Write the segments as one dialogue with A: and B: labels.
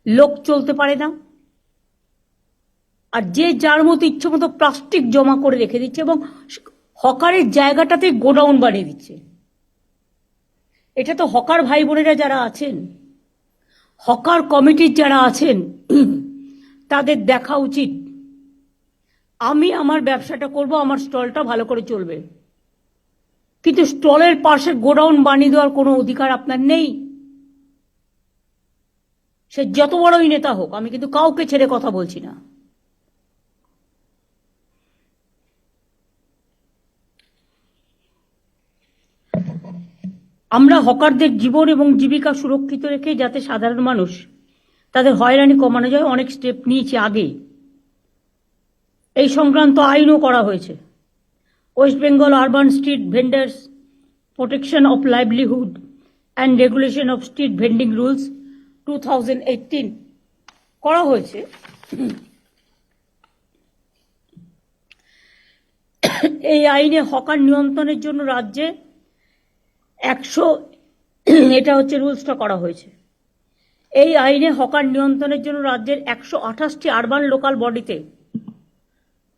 A: লোক চলতে পারে না, আর যে যার মতো ইচ্ছে মতো প্লাস্টিক জমা করে রেখে দিচ্ছে এবং হকারের জায়গাটাতে গোডাউন বানিয়ে দিচ্ছে। এটা তো হকার ভাই বোনেরা যারা আছেন, হকার কমিটির যারা আছেন, তাদের দেখা উচিত। আমি আমার ব্যবসাটা করব, আমার স্টলটা ভালো করে চলবে, কিন্তু স্টলের পাশে গোডাউন বানিয়ে দেওয়ার কোনো অধিকার আপনার নেই। সে যত বড়ই নেতা হোক, আমি কিন্তু কাউকে ছেড়ে কথা বলছি না। আমরা হকারদের জীবন এবং জীবিকা সুরক্ষিত রেখে যাতে সাধারণ মানুষ তাদের হয়রানি কমানো যায়, অনেক স্টেপ নিয়েছি আগে। এই সংক্রান্ত আইনও করা হয়েছে। West Bengal urban street vendors protection of livelihood and regulation of street vending rules 2018 করা হয়েছে। এই আইনে হকার নিয়ন্ত্রণের জন্য রাজ্যে 100 এটা হচ্ছে রুলসটা করা হয়েছে। এই আইনে হকার নিয়ন্ত্রণের জন্য রাজ্যের 128টি আরবান লোকাল বডিতে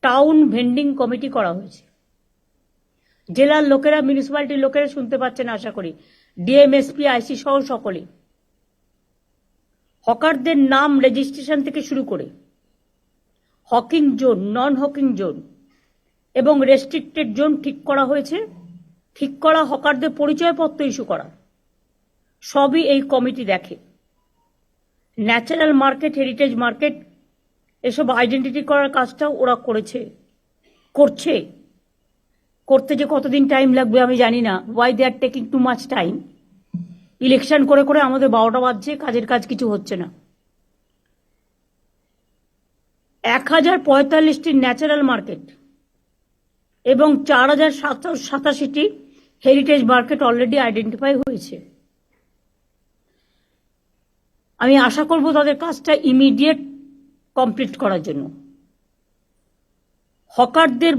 A: টাউন ভেন্ডিং কমিটি করা হয়েছে। জেলার লোকেরা, মিউনিসিপ্যালিটির লোকেরা শুনতে পাচ্ছেন আশা করি, ডিএম, এসপি, আইসি সহ সকলে। হকারদের নাম রেজিস্ট্রেশন থেকে শুরু করে হকিং জোন, নন হকিং জোন এবং রেস্ট্রিক্টেড জোন ঠিক করা হয়েছে। ঠিক করা হকারদের পরিচয়পত্র ইস্যু করা, সবই এই কমিটি দেখে। ন্যাচারাল মার্কেট, হেরিটেজ মার্কেট, এসব আইডেন্টিটি করার কাজটাও ওরা করছে। করতে যে কতদিন টাইম লাগবে আমি জানি না। Why they are taking too much time? Election করে করে আমাদের 12টা বাজছে, কাজের কাজ কিছু হচ্ছে না। 1045টি ন্যাচারাল মার্কেট এবং 4787টি হেরিটেজ মার্কেট অলরেডি আইডেন্টিফাই হয়েছে। আমি আশা করব তাদের কাজটা ইমিডিয়েট কমপ্লিট করার জন্য। হকারদের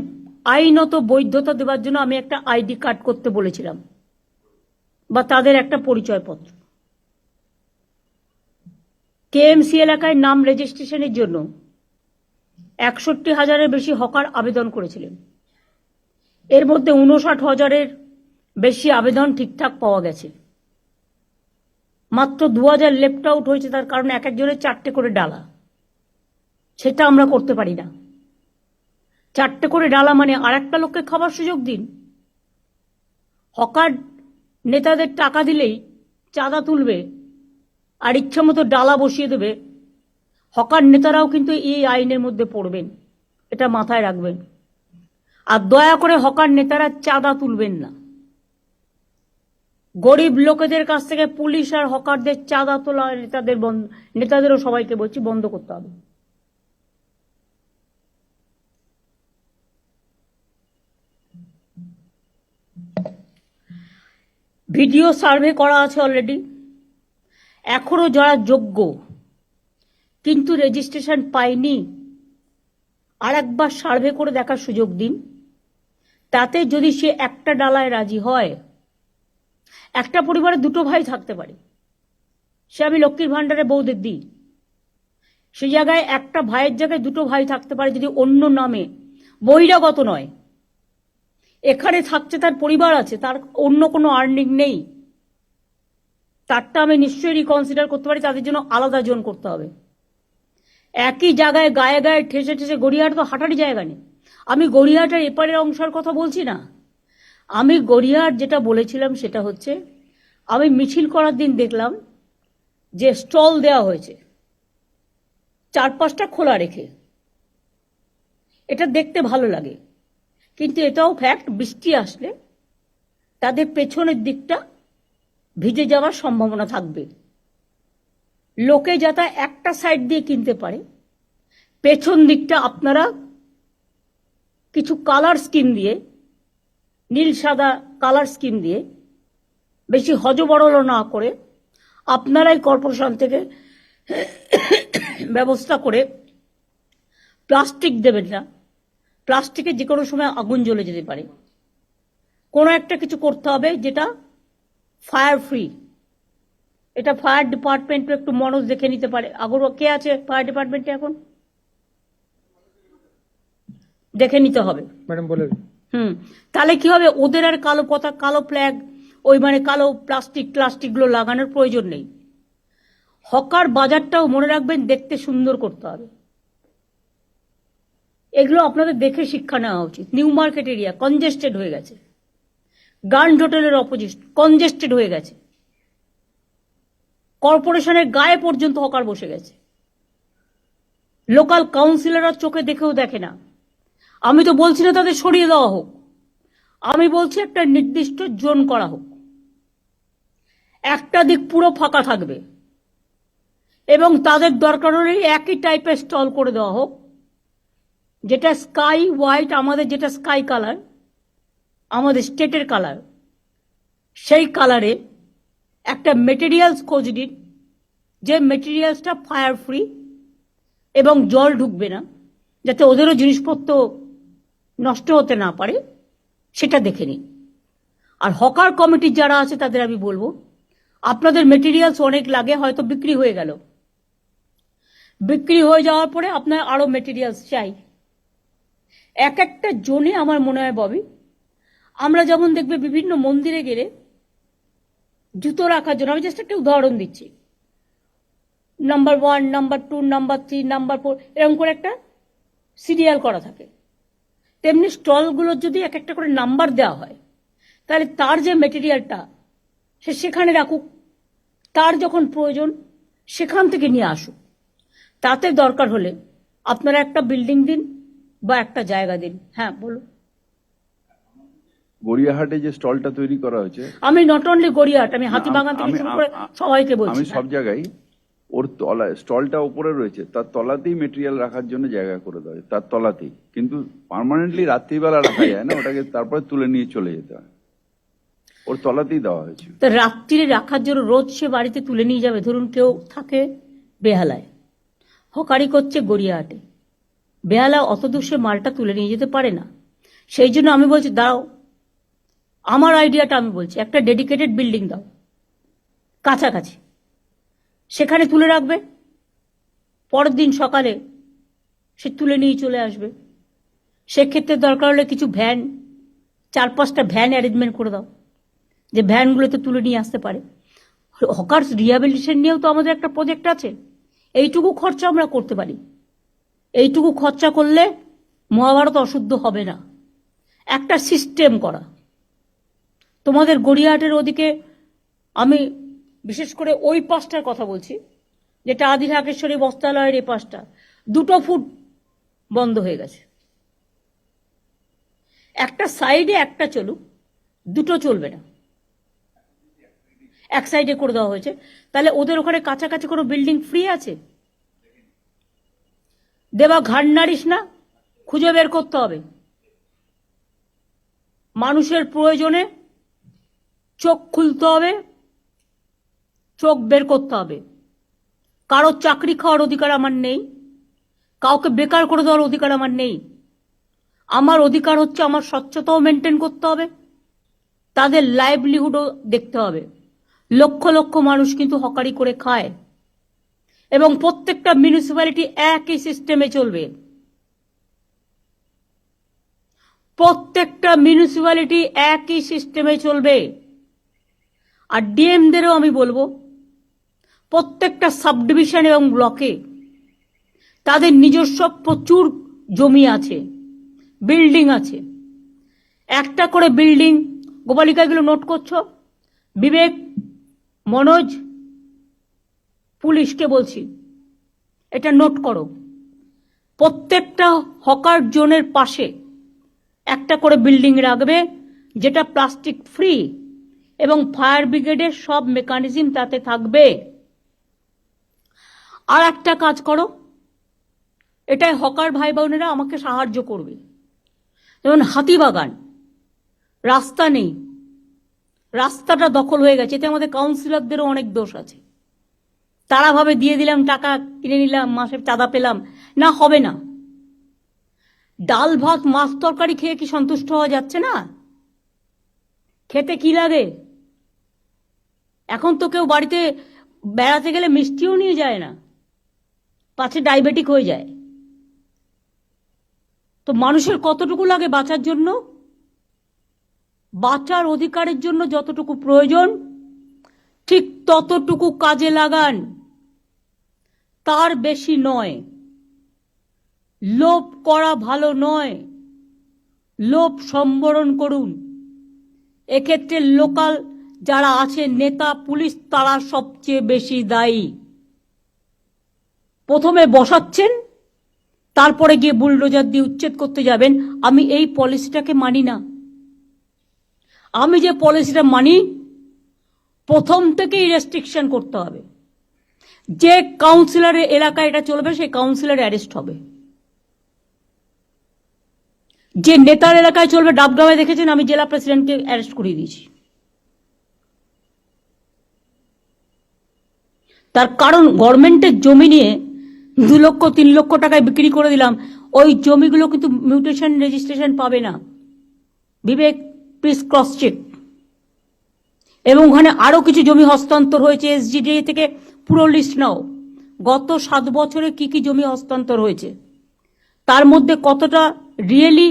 A: আইনত বৈধতা দেওয়ার জন্য আমি একটা আইডি কার্ড করতে বলেছিলাম, বা তাদের একটা পরিচয়পত্র। কেএমসি এলাকায় নাম রেজিস্ট্রেশনের জন্য 61,000-এর বেশি হকার আবেদন করেছিলেন। এর মধ্যে 59,000-এর বেশি আবেদন ঠিকঠাক পাওয়া গেছে। মাত্র 2,000 লেফট আউট হয়েছে, তার কারণ এক একজনের 4টে করে ডালা। সেটা আমরা করতে পারি না। 4টে করে ডালা মানে আর একটা লোককে খাবার সুযোগ দিন। হকার নেতাদের টাকা দিলেই চাঁদা তুলবে আর ইচ্ছা মতো ডালা বসিয়ে দেবে। হকার নেতারাও কিন্তু এই আইনের মধ্যে পড়বেন, এটা মাথায় রাখবেন। আর দয়া করে হকার নেতারা চাঁদা তুলবেন না। গরিব লোকেদের কাছ থেকে পুলিশ আর হকারদের চাঁদা তোলা নেতাদেরও সবাইকে বলছি বন্ধ করতে হবে। ভিডিও সার্ভে করা আছে অলরেডি। এখনো যারা যোগ্য কিন্তু রেজিস্ট্রেশন পায়নি, আর একবার সার্ভে করে দেখার সুযোগ দিন। তাতে যদি সে একটা ডালায় রাজি হয়, একটা পরিবারে 2টো ভাই থাকতে পারে, সে আমি লক্ষ্মীর ভান্ডারে বউদের দিই, সেই জায়গায় একটা ভাইয়ের জায়গায় 2টো ভাই থাকতে পারে যদি অন্য নামে, বহিরাগত নয়। এখানে থাকছে, তার পরিবার আছে, তার অন্য কোনো আর্নিং নেই, তারটা আমি নিশ্চয়ই রিকনসিডার করতে পারি। তাদের জন্য আলাদা জোন করতে হবে। একই জায়গায় গায়ে গায়ে ঠেসে ঠেসে, গড়িয়াহাট তো হাঁটারই জায়গা নেই। আমি গড়িয়াহাটের এপারের অংশের কথা বলছি না। আমি গড়িয়াহাট যেটা বলেছিলাম সেটা হচ্ছে, আমি মিছিল করার দিন দেখলাম যে স্টল দেওয়া হয়েছে 4-5টা খোলা রেখে। এটা দেখতে ভালো লাগে, কিন্তু এটাও ফ্যাক্ট, বৃষ্টি আসলে তাদের পেছনের দিকটা ভিজে যাওয়ার সম্ভাবনা থাকবে। লোকে যাতে একটা সাইড দিয়ে কিনতে পারে, পেছন দিকটা আপনারা কিছু কালার স্কিম দিয়ে, নীল সাদা কালার স্কিম দিয়ে, বেশি হজবরল না করে, আপনারাই কর্পোরেশন থেকে ব্যবস্থা করে প্লাস্টিক দেবেন না। প্লাস্টিকে যে কোনো সময় আগুন জ্বলে যেতে পারে। কোনো একটা কিছু করতে হবে যেটা ফায়ার ফ্রি। এটা ফায়ার ডিপার্টমেন্ট একটু মনোজ দেখে নিতে পারে। আগর কে আছে ফায়ার ডিপার্টমেন্টে এখন? দেখে নিতে হবে
B: ম্যাডাম বলে দিন।
A: তাহলে কি হবে, ওদের আর কালো পতাকা, কালো ফ্ল্যাগ, ওই মানে কালো প্লাস্টিক গুলো লাগানোর প্রয়োজন নেই। হকার বাজারটাও মনে রাখবেন দেখতে সুন্দর করতে হবে। এগুলো আপনাদের দেখে শিক্ষা নেওয়া উচিত। নিউ মার্কেট এরিয়া কনজেস্টেড হয়ে গেছে, গার্ড হোটেলের অপোজিট কনজেস্টেড হয়ে গেছে, কর্পোরেশনের গায়ে পর্যন্ত হকার বসে গেছে। লোকাল কাউন্সিলররা চোখে দেখেও দেখে না। আমি তো বলছি না তাদের সরিয়ে দেওয়া হোক, আমি বলছি একটা নির্দিষ্ট জোন করা হোক, একটা দিক পুরো ফাঁকা থাকবে এবং তাদের দরকার হলে একই টাইপের স্টল করে দেওয়া হোক, যেটা স্কাই হোয়াইট, আমাদের যেটা স্কাই কালার, আমাদের স্টেটের কালার, সেই কালারে একটা মেটেরিয়ালস খোঁজ দিন, যে মেটেরিয়ালসটা ফায়ার ফ্রি এবং জল ঢুকবে না, যাতে ওদেরও জিনিসপত্র নষ্ট হতে না পারে, সেটা দেখে নিন। আর হকার কমিটির যারা আছে তাদের আমি বলবো, আপনাদের মেটেরিয়ালস অনেক লাগে, হয়তো বিক্রি হয়ে গেল, বিক্রি হয়ে যাওয়ার পরে আপনার আরো মেটেরিয়ালস চাই। এক একটা জোনে আমার মনে হয় ববি, আমরা যেমন দেখবে বিভিন্ন মন্দিরে গেলে জুতো রাখার জন্য, আমি জাস্ট একটা উদাহরণ দিচ্ছি, নাম্বার 1, নাম্বার 2, নাম্বার 3, নাম্বার 4 এরকম করে একটা সিরিয়াল করা থাকে। তেমনি স্টলগুলোর যদি এক একটা করে নাম্বার দেওয়া হয়, তাহলে তার যে মেটেরিয়ালটা সে সেখানে রাখুক, তার যখন প্রয়োজন সেখান থেকে নিয়ে আসুক। তাতে দরকার হলে আপনারা একটা বিল্ডিং দিন বা একটা জায়গা দিন। হ্যাঁ বলুন।
C: গড়িয়াহাটে যে স্টলটা তৈরি করা হয়েছে,
A: আমি নট অনলি গড়িয়াহাট, আমি হাতিবাগান থেকে শুরু করে সবাইকে বলছি।
C: আমি সব জায়গায় ওর তলায় স্টলটা উপরে রয়েছে, তার তলাতেই মেটেরিয়াল রাখার জন্য জায়গা করে দেওয়া হয়, তার তলাতেই। কিন্তু পার্মানেন্টলি রাত্রিবেলা রাখা যায় না, ওটাকে তারপরে তুলে নিয়ে চলে যেতে হয়, ওর তলাতেই দেওয়া হয়েছে।
A: তো রাত্রিরে রাখার জন্য রোজ সে বাড়িতে তুলে নিয়ে যাবে। ধরুন কেউ থাকে বেহালায়, হকারি করছে গড়িয়াহাটে, বেহালা অত দূর সে মালটা তুলে নিয়ে যেতে পারে না। সেই জন্য আমি বলছি দাও, আমার আইডিয়াটা আমি বলছি, একটা ডেডিকেটেড বিল্ডিং দাও কাছাকাছি, সেখানে তুলে রাখবে, পরের দিন সকালে সে তুলে নিয়ে চলে আসবে। সেক্ষেত্রে দরকার হলে কিছু ভ্যান, 4-5টা ভ্যান অ্যারেঞ্জমেন্ট করে দাও, যে ভ্যানগুলোতে তুলে নিয়ে আসতে পারে। হকার্স রিহ্যাবিলিটেশন নিয়েও তো আমাদের একটা প্রজেক্ট আছে, এইটুকু খরচা আমরা করতে পারি। এইটুকু খরচা করলে মহাভারত অশুদ্ধ হবে না। একটা সিস্টেম করা, তোমাদের গড়িয়াহাটের ওদিকে, আমি বিশেষ করে ওই পাশটার কথা বলছি, যেটা আদি ঢাকেশ্বরী বস্ত্রালয়ের এই পাশটা, 2 ফুট বন্ধ হয়ে গেছে। একটা সাইডে একটা চলুক, দুটো চলবে না, এক সাইডে করে দেওয়া হয়েছে। তাহলে ওদের ওখানে কাছাকাছি কোনো বিল্ডিং ফ্রি আছে? দেবা ঘাড় নাড়িস না, খুঁজে বের করতে হবে। মানুষের প্রয়োজনে চোখ খুলতে হবে, চোখ বের করতে হবে। কারো চাকরি খাওয়ার অধিকার আমার নেই, কাউকে বেকার করে দেওয়ার অধিকার আমার নেই। আমার অধিকার হচ্ছে আমার স্বচ্ছতাও মেনটেন করতে হবে, তাদের লাইভলিহুডও দেখতে হবে। লক্ষ লক্ষ মানুষ কিন্তু হকারি করে খায় এবং প্রত্যেকটা মিউনিসিপ্যালিটি একই সিস্টেমে চলবে। প্রত্যেকটা মিউনিসিপ্যালিটি একই সিস্টেমে চলবে। আর ডিএমদেরও আমি বলবো, প্রত্যেকটা সাব ডিভিশন এবং ব্লকে তাদের নিজস্ব প্রচুর জমি আছে, বিল্ডিং আছে। একটা করে বিল্ডিং, গোপালিকাগুলো নোট করছো, বিবেক, মনোজ, পুলিশকে বলছি এটা নোট করো। প্রত্যেকটা হকার জোনের পাশে একটা করে বিল্ডিং রাখবে, যেটা প্লাস্টিক ফ্রি এবং ফায়ার ব্রিগেডের সব মেকানিজম তাতে থাকবে। আর একটা কাজ করো, এটাই হকার ভাই বোনেরা আমাকে সাহায্য করবে। যেমন হাতিবাগান, রাস্তা নেই, রাস্তাটা দখল হয়ে গেছে, এতে আমাদের কাউন্সিলরদেরও অনেক দোষ আছে। তারা ভাবে দিয়ে দিলাম, টাকা কিনে নিলাম, মাসে চাঁদা পেলাম, না, হবে না। ডাল ভাত মাছ তরকারি খেয়ে কি সন্তুষ্ট হওয়া যাচ্ছে না? খেতে কি লাগে? এখন তো কেউ বাড়িতে বেড়াতে গেলে মিষ্টিও নিয়ে যায় না, পাছে ডায়াবেটিক হয়ে যায়। তো মানুষের কতটুকু লাগে বাঁচার জন্য? বাঁচার অধিকারের জন্য যতটুকু প্রয়োজন ঠিক ততটুকু কাজে লাগান, তার বেশি নয়। লোভ করা ভালো নয়, লোভ সম্বরণ করুন। এক্ষেত্রে লোকাল যারা আছে, নেতা, পুলিশ, তারা সবচেয়ে বেশি দায়ী। প্রথমে বসাচ্ছেন, তারপরে গিয়ে বুলডোজার দিয়ে উচ্ছেদ করতে যাবেন। আমি এই পলিসিটাকে মানি না। আমি যে পলিসিটা মানি, প্রথম থেকেই রেস্ট্রিকশন করতে হবে। যে কাউন্সিলরের এলাকায় এটা চলবে সেই কাউন্সিলর অ্যারেস্ট হবে। যে নেতার এলাকায় চলবে, ডাবগ্রামে দেখেছেন আমি জেলা প্রেসিডেন্টকে অ্যারেস্ট করিয়ে দিয়েছি। তার কারণ গভর্নমেন্টের জমি নিয়ে 2 লক্ষ 3 লক্ষ টাকায় বিক্রি করে দিলাম, ওই জমিগুলো কিন্তু মিউটেশন রেজিস্ট্রেশন পাবে না। বিবেক, প্লিজ ক্রস চেক। এবং ওখানে আরো কিছু জমি হস্তান্তর হয়েছে, এসজিডিএ থেকে পুরো লিস্ট নাও। গত 7 বছরে কি কি জমি হস্তান্তর হয়েছে, তার মধ্যে কতটা রিয়েলি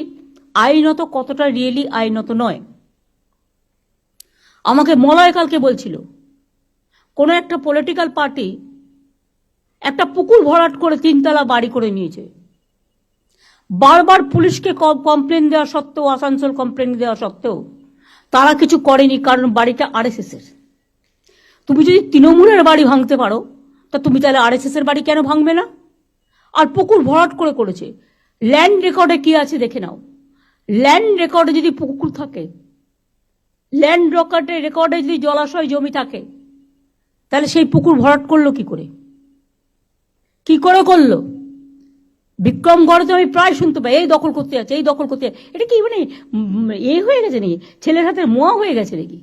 A: আইনত, কতটা রিয়েলি আইনত নয়। আমাকে মলয় কালকে বলছিল, কোন একটা পলিটিক্যাল পার্টি একটা পুকুর ভরাট করে 3 তলা বাড়ি করে নিয়েছে। বারবার পুলিশকে কমপ্লেন দেওয়া সত্ত্বেও, আসানসোল কমপ্লেন দেওয়া সত্ত্বেও তারা কিছু করেনি, কারণ বাড়িটা আরএসএস এর। তুমি যদি তৃণমূলের বাড়ি ভাঙতে পারো, তা তুমি তাহলে আরএসএস এর বাড়ি কেন ভাঙবে না? আর পুকুর ভরাট করে করেছে। ল্যান্ড রেকর্ডে কি আছে দেখে নাও। ল্যান্ড রেকর্ডে যদি পুকুর থাকে, ল্যান্ড রেকর্ডে যদি জলাশয় জমি থাকে, তাহলে সেই পুকুর ভরাট করলো কি করে? কি করে করলো? বিক্রমগড়ে তো আমি প্রায় শুনতে পাই, এই দখল করতে যাচ্ছে, এই দখল করতে যাচ্ছে। এটা কি মানে হয়ে গেছে নাকি? ছেলের হাতের মোয়া হয়ে গেছে নাকি?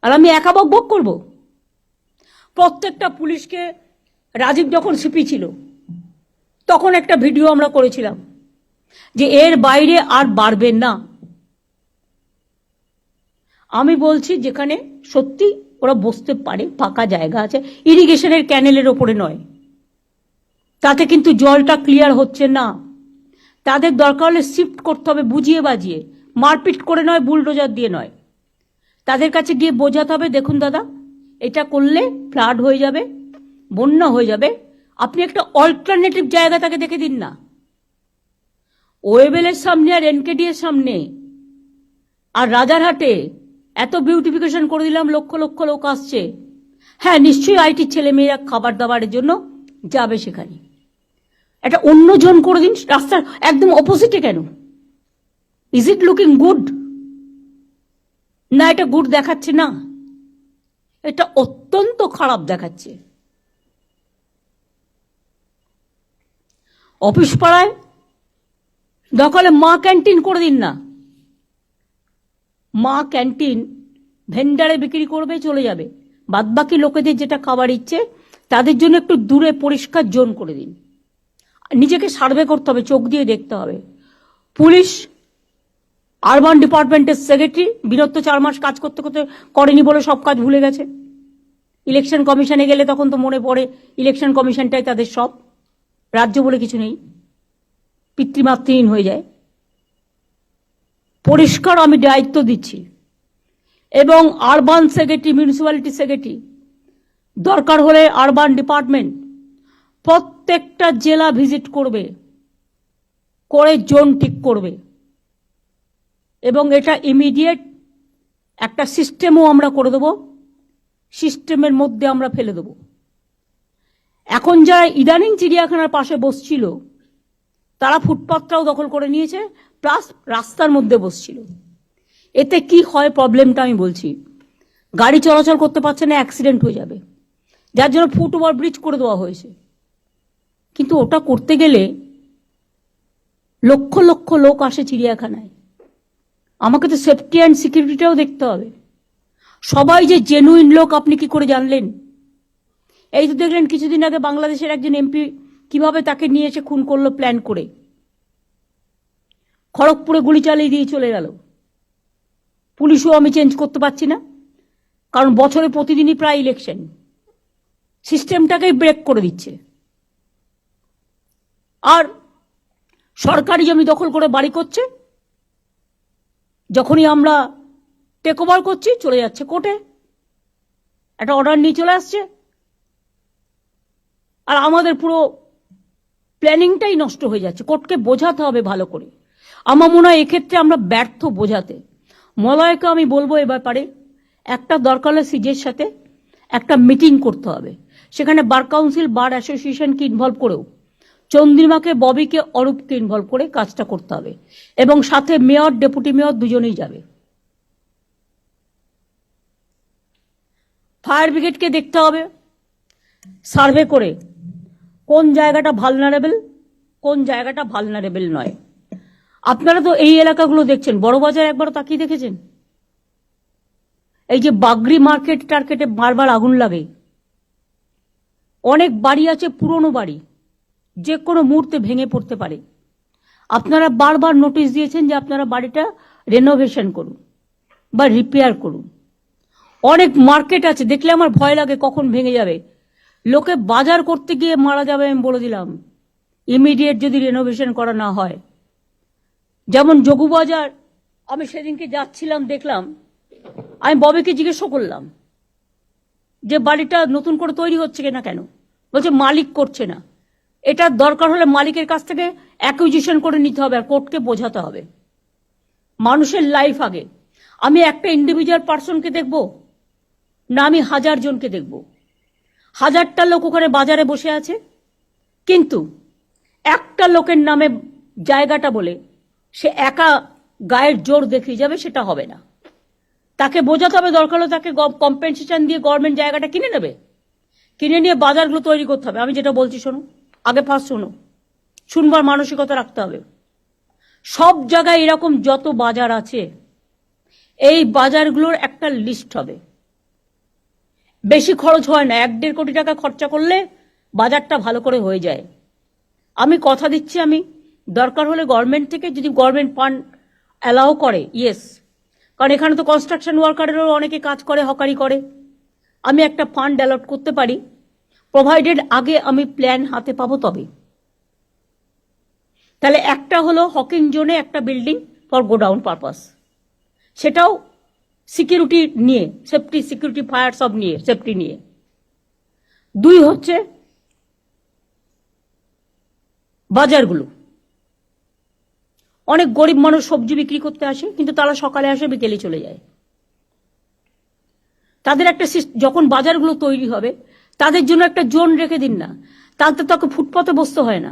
A: আর আমি একা বক করবো? প্রত্যেকটা পুলিশকে, রাজীব যখন সিপি ছিল তখন একটা ভিডিও আমরা করেছিলাম যে এর বাইরে আর বাড়বেন না। আমি বলছি যেখানে সত্যি ওরা বসতে পারে, ফাঁকা জায়গা আছে, ইরিগেশনের ক্যানেলের ওপরে নয়, তাতে কিন্তু জলটা ক্লিয়ার হচ্ছে না। তাদের দরকার হলে শিফট করতে হবে, বুঝিয়ে বাজিয়ে, মারপিট করে নয়, বুলডোজার দিয়ে নয়। তাদের কাছে গিয়ে বোঝাতে হবে, দেখুন দাদা, এটা করলে ফ্লাড হয়ে যাবে, বন্যা হয়ে যাবে, আপনি একটা অল্টারনেটিভ জায়গা তাকে দেখে দিন না। ওয়েবেলের সামনে আর এনকেডি এর সামনে আর রাজারহাটে এত বিউটিফিকেশন করে দিলাম, লক্ষ লক্ষ লোক আসছে। হ্যাঁ, নিশ্চয়ই আইটির ছেলে মেয়েরা খাবার দাবারের জন্য যাবে সেখানে। একটা অন্য জন করে দিন, রাস্তার একদম অপোজিটে কেন? Is it looking good? না, এটা গুড দেখাচ্ছে না, এটা অত্যন্ত খারাপ দেখাচ্ছে। অফিস পাড়ায় দখলে মা ক্যান্টিন করে দিন না। মা ক্যান্টিন ভেন্ডারে বিক্রি করবে, চলে যাবে। বাদবাকি লোকেদের যেটা খাবার ইচ্ছে তাদের জন্য একটু দূরে পরিষ্কার জোন করে দিন। নিজেকে সার্ভে করতে হবে, চোখ দিয়ে দেখতে হবে। পুলিশ, আরবান ডিপার্টমেন্টের সেক্রেটারি বিরত 4 মাস কাজ করতে করতে করেনি বলে সব কাজ ভুলে গেছে। ইলেকশন কমিশনে গেলে তখন তো মনে পড়ে ইলেকশন কমিশনটাই তাদের সব, রাজ্য বলে কিছু নেই, পিতৃমাতৃহীন হয়ে যায়। পরিষ্কার আমি দায়িত্ব দিচ্ছি। এবং আরবান সেক্রেটারি, মিউনিসিপ্যালিটি সেক্রেটারি, দরকার হলে আরবান ডিপার্টমেন্ট প্রত্যেকটা জেলা ভিজিট করবে, করে জোন ঠিক করবে। এবং এটা ইমিডিয়েট একটা সিস্টেমও আমরা করে দেব, সিস্টেমের মধ্যে আমরা ফেলে দেব। এখন যারা ইদানিং চিড়িয়াখানার পাশে বসছিল তারা ফুটপাথটাও দখল করে নিয়েছে, প্লাস রাস্তার মধ্যে বসছিল। এতে কি হয় প্রবলেমটা আমি বলছি। গাড়ি চলাচল করতে পারছে না, অ্যাক্সিডেন্ট হয়ে যাবে, যার জন্য ফুট ওভার ব্রিজ করে দেওয়া হয়েছে। কিন্তু ওটা করতে গেলে লক্ষ লক্ষ লোক আসে চিড়িয়াখানায়, আমাকে তো সেফটি অ্যান্ড সিকিউরিটিটাও দেখতে হবে। সবাই যে জেনুইন লোক আপনি কি করে জানলেন? এই তো দেখলেন কিছুদিন আগে বাংলাদেশের একজন এমপি কিভাবে তাকে নিয়ে এসে খুন করলো প্ল্যান করে, খড়গপুরে গুলি চালিয়ে দিয়ে চলে গেল। পুলিশও আমি চেঞ্জ করতে পারছি না, কারণ বছরে প্রতিদিনই প্রায় ইলেকশন, সিস্টেমটাকেই ব্রেক করে দিচ্ছে। আর সরকারি জমি দখল করে বাড়ি করছে, যখনই আমরা টেক ওভার করছি চলে যাচ্ছে কোর্টে, একটা অর্ডার নিয়ে চলে আসছে, আর আমাদের পুরো প্ল্যানিংটাই নষ্ট হয়ে যাচ্ছে। কোর্টকে বোঝাতে হবে ভালো করে। আমার মনে হয় এক্ষেত্রে আমরা ব্যর্থ বোঝাতে। মলয়কে আমি বলবো এ ব্যাপারে একটা দরকার হলে সিজের সাথে একটা মিটিং করতে হবে, সেখানে বার কাউন্সিল, বার অ্যাসোসিয়েশনকে ইনভলভ করেও চন্দ্রিমাকে, ববিকে, অরূপকে ইনভলভ করে কাজটা করতে হবে, এবং সাথে মেয়র, ডেপুটি মেয়র দুজনেই যাবে। ফায়ার ব্রিগেডকে দেখতে হবে সার্ভে করে কোন জায়গাটা ভালনারেবল, কোন জায়গাটা ভালনারেবল নয়। আপনারা তো এই এলাকাগুলো দেখছেন, বড়বাজার একবারও তাকিয়ে দেখেছেন? এই যে বাগরি মার্কেট টার্কেটে বারবার আগুন লাগে, অনেক বাড়ি আছে পুরনো বাড়ি, যে কোনো মুহূর্তে ভেঙে পড়তে পারে। আপনারা বারবার নোটিশ দিয়েছেন যে আপনারা বাড়িটা রেনোভেশন করুন বা রিপেয়ার করুন। অনেক মার্কেট আছে দেখলে আমার ভয় লাগে কখন ভেঙে যাবে, লোকে বাজার করতে গিয়ে মারা যাবে, আমি বলে দিলাম, ইমিডিয়েট যদি রেনোভেশন করা না হয়। যেমন যোগুবাজার, আমি সেদিনকে যাচ্ছিলাম, দেখলাম, আমি ববিকে জিজ্ঞেস করলাম যে বাড়িটা নতুন করে তৈরি হচ্ছে কিনা, কেন? বলছে মালিক করছে না। এটা দরকার হলে মালিকের কাছ থেকে অ্যাকুইজিশন করে নিতে হবে, আর কোর্টকে বোঝাতে হবে। মানুষের লাইফ আগে। আমি একটা ইন্ডিভিজুয়াল পার্সনকে দেখব না আমি 1000 জনকে দেখব? 1000টা লোক ওখানে বাজারে বসে আছে, কিন্তু একটা লোকের নামে জায়গাটা বলে সে একা গায়ের জোর দেখিয়ে যাবে, সেটা হবে না। তাকে বোঝাতে হবে, দরকার হলে তাকে কম্পেনসেশন দিয়ে গভর্নমেন্ট জায়গাটা কিনে নেবে, কিনে নিয়ে বাজারগুলো তৈরি করতে হবে। আমি যেটা বলছি শোনো, আগে ফার্স্ট শোনো, শুনবার মানসিকতা রাখতে হবে। সব জায়গায় এরকম যত বাজার আছে, এই বাজারগুলোর একটা লিস্ট হবে। বেশি খরচ হয় না, 1-1.5 কোটি টাকা খরচা করলে বাজারটা ভালো করে হয়ে যায়। আমি কথা দিচ্ছি, আমি দরকার হলে গভর্নমেন্ট থেকে যদি গভর্নমেন্ট ফান্ড অ্যালাউ করে, ইয়েস, কারণ এখানে তো কনস্ট্রাকশন ওয়ার্কারেরও অনেকে কাজ করে, হকারি করে, আমি একটা ফান্ড অ্যালট করতে পারি, প্রোভাইডেড আগে আমি প্ল্যান হাতে পাবো তবে। তাহলে একটা হলো হকিং জোনে একটা বিল্ডিং ফর গোডাউন পারপাস, সেটাও সিকিউরিটি নিয়ে, সেফটি, সিকিউরিটি, ফায়ার সব নিয়ে, সেফটি নিয়ে। 2 হচ্ছে বাজারগুলো। অনেক গরিব মানুষ সবজি বিক্রি করতে আসে, কিন্তু তারা সকালে আসে, বিকেলে চলে যায়। তাদের একটা যখন বাজারগুলো তৈরি হবে তাদের জন্য একটা জোন রেখে দিন না, তাতে তাকে ফুটপাতে বসতে হয় না।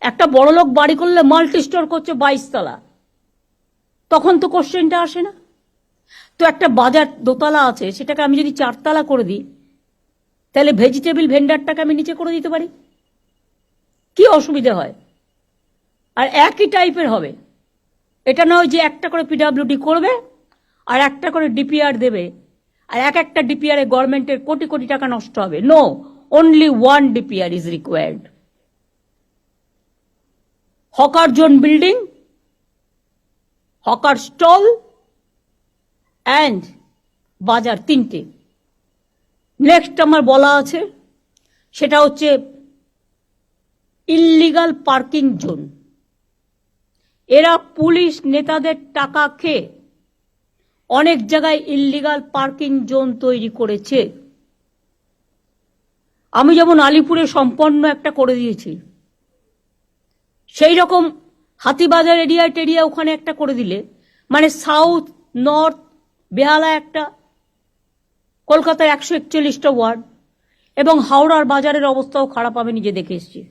A: একটা বড় লোক বাড়ি করলে মাল্টি স্টোর করছে 22 তলা, তখন তো কোশ্চেনটা আসে না। তো একটা বাজার দোতলা আছে, সেটাকে আমি যদি 4 তলা করে দিই, তাহলে ভেজিটেবল ভেন্ডারটাকে আমি নিচে করে দিতে পারি, কি অসুবিধা হয়? আর একই টাইপের হবে, এটা নয় যে একটা করে পিডব্লিউডি করবে আর একটা করে ডিপিআর দেবে, আর একটা ডিপিআর এ গভর্নমেন্টের কোটি কোটি টাকা নষ্ট হবে। No, only one DPR is required. Hawker zone building, hawker stall and বাজার, 3টে। নেক্সট আমার বলা আছে সেটা হচ্ছে ইল্লিগাল পার্কিং জোন। এরা পুলিশ নেতাদের টাকা খেয়ে অনেক জায়গায় ইল্লিগাল পার্কিং জোন তৈরি করেছে। আমি যেমন আলিপুরে সম্পন্ন একটা করে দিয়েছি, সেই রকম হাতিবাজার এরিয়া টেরিয়া ওখানে একটা করে দিলে, মানে সাউথ, নর্থ, বেহালা একটা, কলকাতায় 141টা ওয়ার্ড, এবং হাওড়ার বাজারের অবস্থাও খারাপ, আমি নিজে দেখে এসেছি।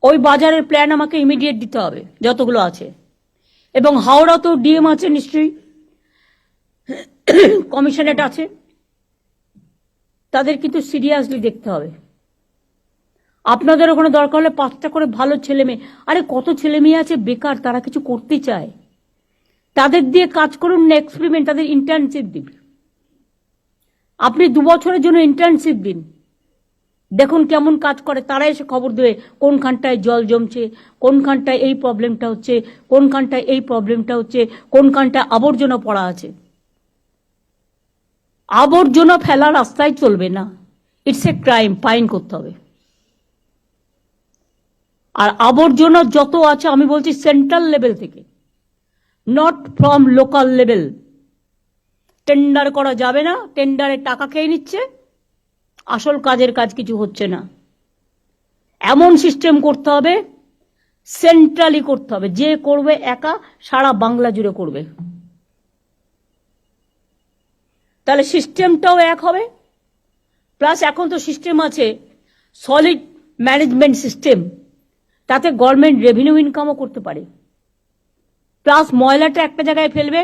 A: ওই বাজারের প্ল্যান আমাকে ইমিডিয়েট দিতে হবে যতগুলো আছে, এবং হাওড়া তো ডিএম আছে নিশ্চয়ই, কমিশনারেট আছে, তাদের কিন্তু সিরিয়াসলি দেখতে হবে। আপনাদের ওখানে দরকার হলে 5টা করে ভালো ছেলে মেয়ে, আরে কত ছেলে মেয়ে আছে বেকার, তারা কিছু করতে চায়, তাদের দিয়ে কাজ করুন না, এক্সপেরিমেন্ট, তাদের ইন্টার্নশিপ দিন। আপনি 2 বছরের জন্য ইন্টার্নশিপ দিন, দেখুন কেমন কাজ করে, তারা এসে খবর দেবে কোনখানটায় জল জমছে, কোনখানটায় এই প্রবলেমটা হচ্ছে, কোনখানটায় এই প্রবলেমটা হচ্ছে, কোনখানটায় আবর্জনা পড়া আছে। আবর্জনা ফেলা রাস্তায় চলবে না, ইটস এ ক্রাইম, ফাইন করতে হবে। আর আবর্জনা যত আছে আমি বলছি সেন্ট্রাল লেভেল থেকে, not from local level. Tender করা যাবে না, টেন্ডারে টাকা খেয়ে নিচ্ছে, আসল কাজের কাজ কিছু হচ্ছে না। এমন সিস্টেম করতে হবে, সেন্ট্রালি করতে হবে, যে করবে একা সারা বাংলা জুড়ে করবে, তাহলে সিস্টেমটাও এক হবে। প্লাস এখন তো সিস্টেম আছে সলিড ম্যানেজমেন্ট সিস্টেম, তাতে গভর্নমেন্ট রেভিনিউ ইনকামও করতে পারে। প্লাস ময়লাটা একটা জায়গায় ফেলবে,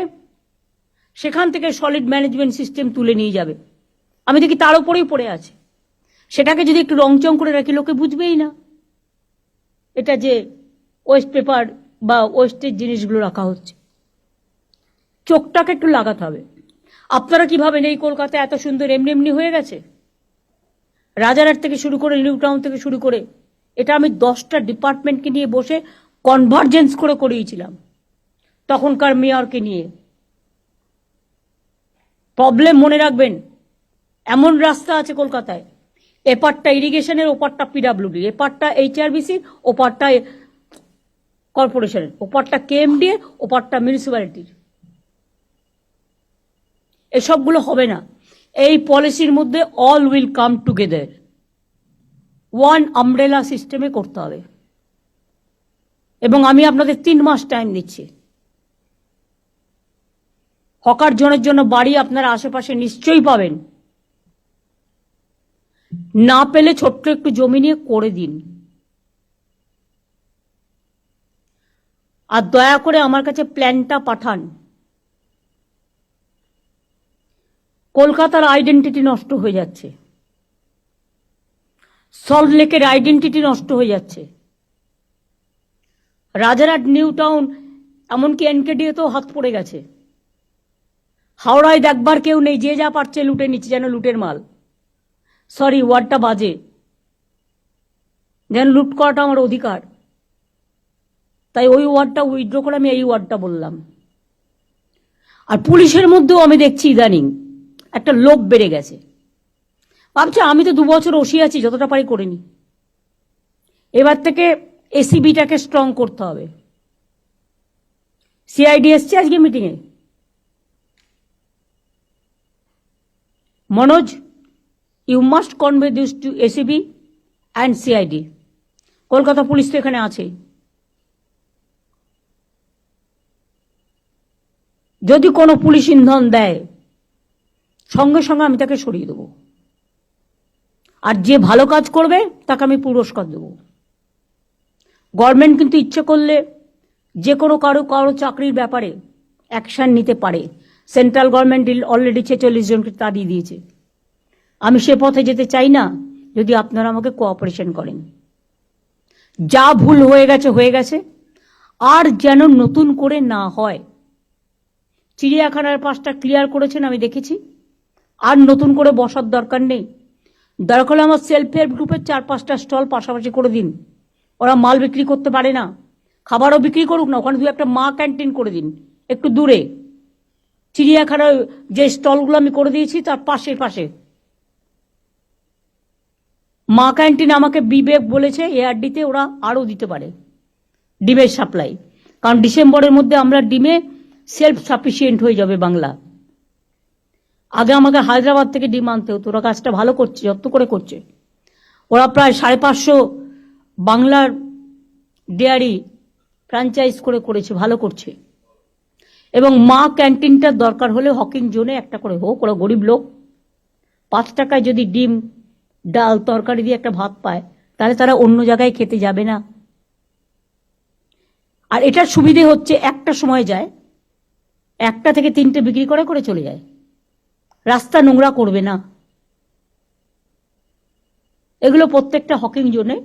A: সেখান থেকে সলিড ম্যানেজমেন্ট সিস্টেম তুলে নিয়ে যাবে। আমি দেখি তার উপরেই পড়ে আছে, সেটাকে যদি একটু রংচং করে রাখি লোকে বুঝবেই না এটা যে ওয়েস্ট পেপার বা ওয়েস্টের জিনিসগুলো রাখা হচ্ছে। চোখটাকে একটু লাগাতে হবে। আপনারা কি ভাবেন এই কলকাতা এত সুন্দর এমনি এমনি হয়ে গেছে? রাজারহাট থেকে শুরু করে নিউ টাউন থেকে শুরু করে এটা আমি 10টা ডিপার্টমেন্টকে নিয়ে বসে কনভার্জেন্স করে করিয়েছিলাম তখনকার মেয়রকে নিয়ে। প্রবলেম মনে রাখবেন, এমন রাস্তা আছে কলকাতায়, এপারটা ইরিগেশনের, ওপারটা পিডাব্লিউডি, এপারটা এইচআরবিসি, ওপারটা কর্পোরেশনের, ওপারটা কেএমডি, ওপারটা মিউনিসিপ্যালিটির। এসবগুলো হবে না। এই পলিসির মধ্যে all will come together, one umbrella সিস্টেমে করতে হবে। এবং আমি আপনাদের 3 মাস টাইম দিচ্ছি। হকার জনের জন্য বাড়ি আপনারা আশেপাশে নিশ্চয়ই পাবেন, না পেলে ছোট্ট একটু জমি নিয়ে করে দিন। আর দয়া করে আমার কাছে প্ল্যানটা পাঠান। কলকাতার আইডেন্টিটি নষ্ট হয়ে যাচ্ছে, সল্ট লেকের আইডেন্টিটি নষ্ট হয়ে যাচ্ছে, রাজারহাট, নিউ টাউন, এমনকি এনকেডিতেও হাত পড়ে গেছে। হাওড়ায় দেখবার কেউ নেই, যে যা পারছে লুটে নিচ্ছে, যেন লুটের মাল। সরি, ওয়ার্ডটা বাজে, যেন লুট করাটা আমার অধিকার। তাই ওই ওয়ার্ডটা উইথড্র করে আমি এই ওয়ার্ডটা বললাম। আর পুলিশের মধ্যেও আমি দেখছি ইদানিং একটা লোভ বেড়ে গেছে। ভাবছি আমি তো 2 বছর ওসি আছি, যতটা পারি করে নি। এবার থেকে এসিবিটাকে স্ট্রং করতে হবে। সিআইডি এসছে আজকে মিটিংয়ে। Manoj, you must convey this to ACB and CID. Kolkata police তো এখানে আছে। যদি কোনো পুলিশ ইন্ধন দেয়, সঙ্গে সঙ্গে আমি তাকে সরিয়ে দেবো। আর যে ভালো কাজ করবে তাকে আমি পুরস্কার দেব। গভর্নমেন্ট কিন্তু ইচ্ছে করলে যে কোনো কারো চাকরির ব্যাপারে অ্যাকশন নিতে পারে। সেন্ট্রাল গভর্নমেন্ট অলরেডি 46 জনকে তাড়িয়ে দিয়েছে। আমি সে পথে যেতে চাই না, যদি আপনারা আমাকে কোঅপারেশন করেন। যা ভুল হয়ে গেছে হয়ে গেছে, আর যেন নতুন করে না হয়। চিড়িয়াখানার পাশটা ক্লিয়ার করেছেন, আমি দেখেছি। আর নতুন করে বসার দরকার নেই। দরকার হলে আমার সেলফ হেল্প গ্রুপের 4-5টা স্টল পাশাপাশি করে দিন। ওরা মাল বিক্রি করতে পারে না, খাবারও বিক্রি করুক না, ওখানে 2-একটা মা ক্যান্টিন করে দিন একটু দূরে। চিড়িয়াখানার যে স্টলগুলো আমি করে দিয়েছি তার পাশে মা ক্যান্টিন আমাকে বিবেক বলেছে এআরডিতে ওরা আরও দিতে পারে ডিমের সাপ্লাই। কারণ ডিসেম্বরের মধ্যে আমরা ডিমে সেলফ সাফিসিয়েন্ট হয়ে যাবে বাংলা। আগে আমাকে হায়দ্রাবাদ থেকে ডিম আনতে হতো। ওরা কাজটা ভালো করছে, যত্ন করে করছে। ওরা প্রায় 550 বাংলার ডেয়ারি ফ্র্যাঞ্চাইজ করেছে, ভালো করছে। এবং মা ক্যান্টিনটার দরকার হলে হকিং জোনে একটা করে হোক। ওরা গরিব লোক, 5 টাকায় যদি ডিম, ডাল, তরকারি দিয়ে একটা ভাত পায়, তাহলে তারা অন্য জায়গায় খেতে যাবে না। আর এটার সুবিধে হচ্ছে একটা সময় যায়, 1টা থেকে 3টে বিক্রি করে চলে যায়। রাস্তা নোংরা করবে না। এগুলো প্রত্যেকটা হকিং জোনে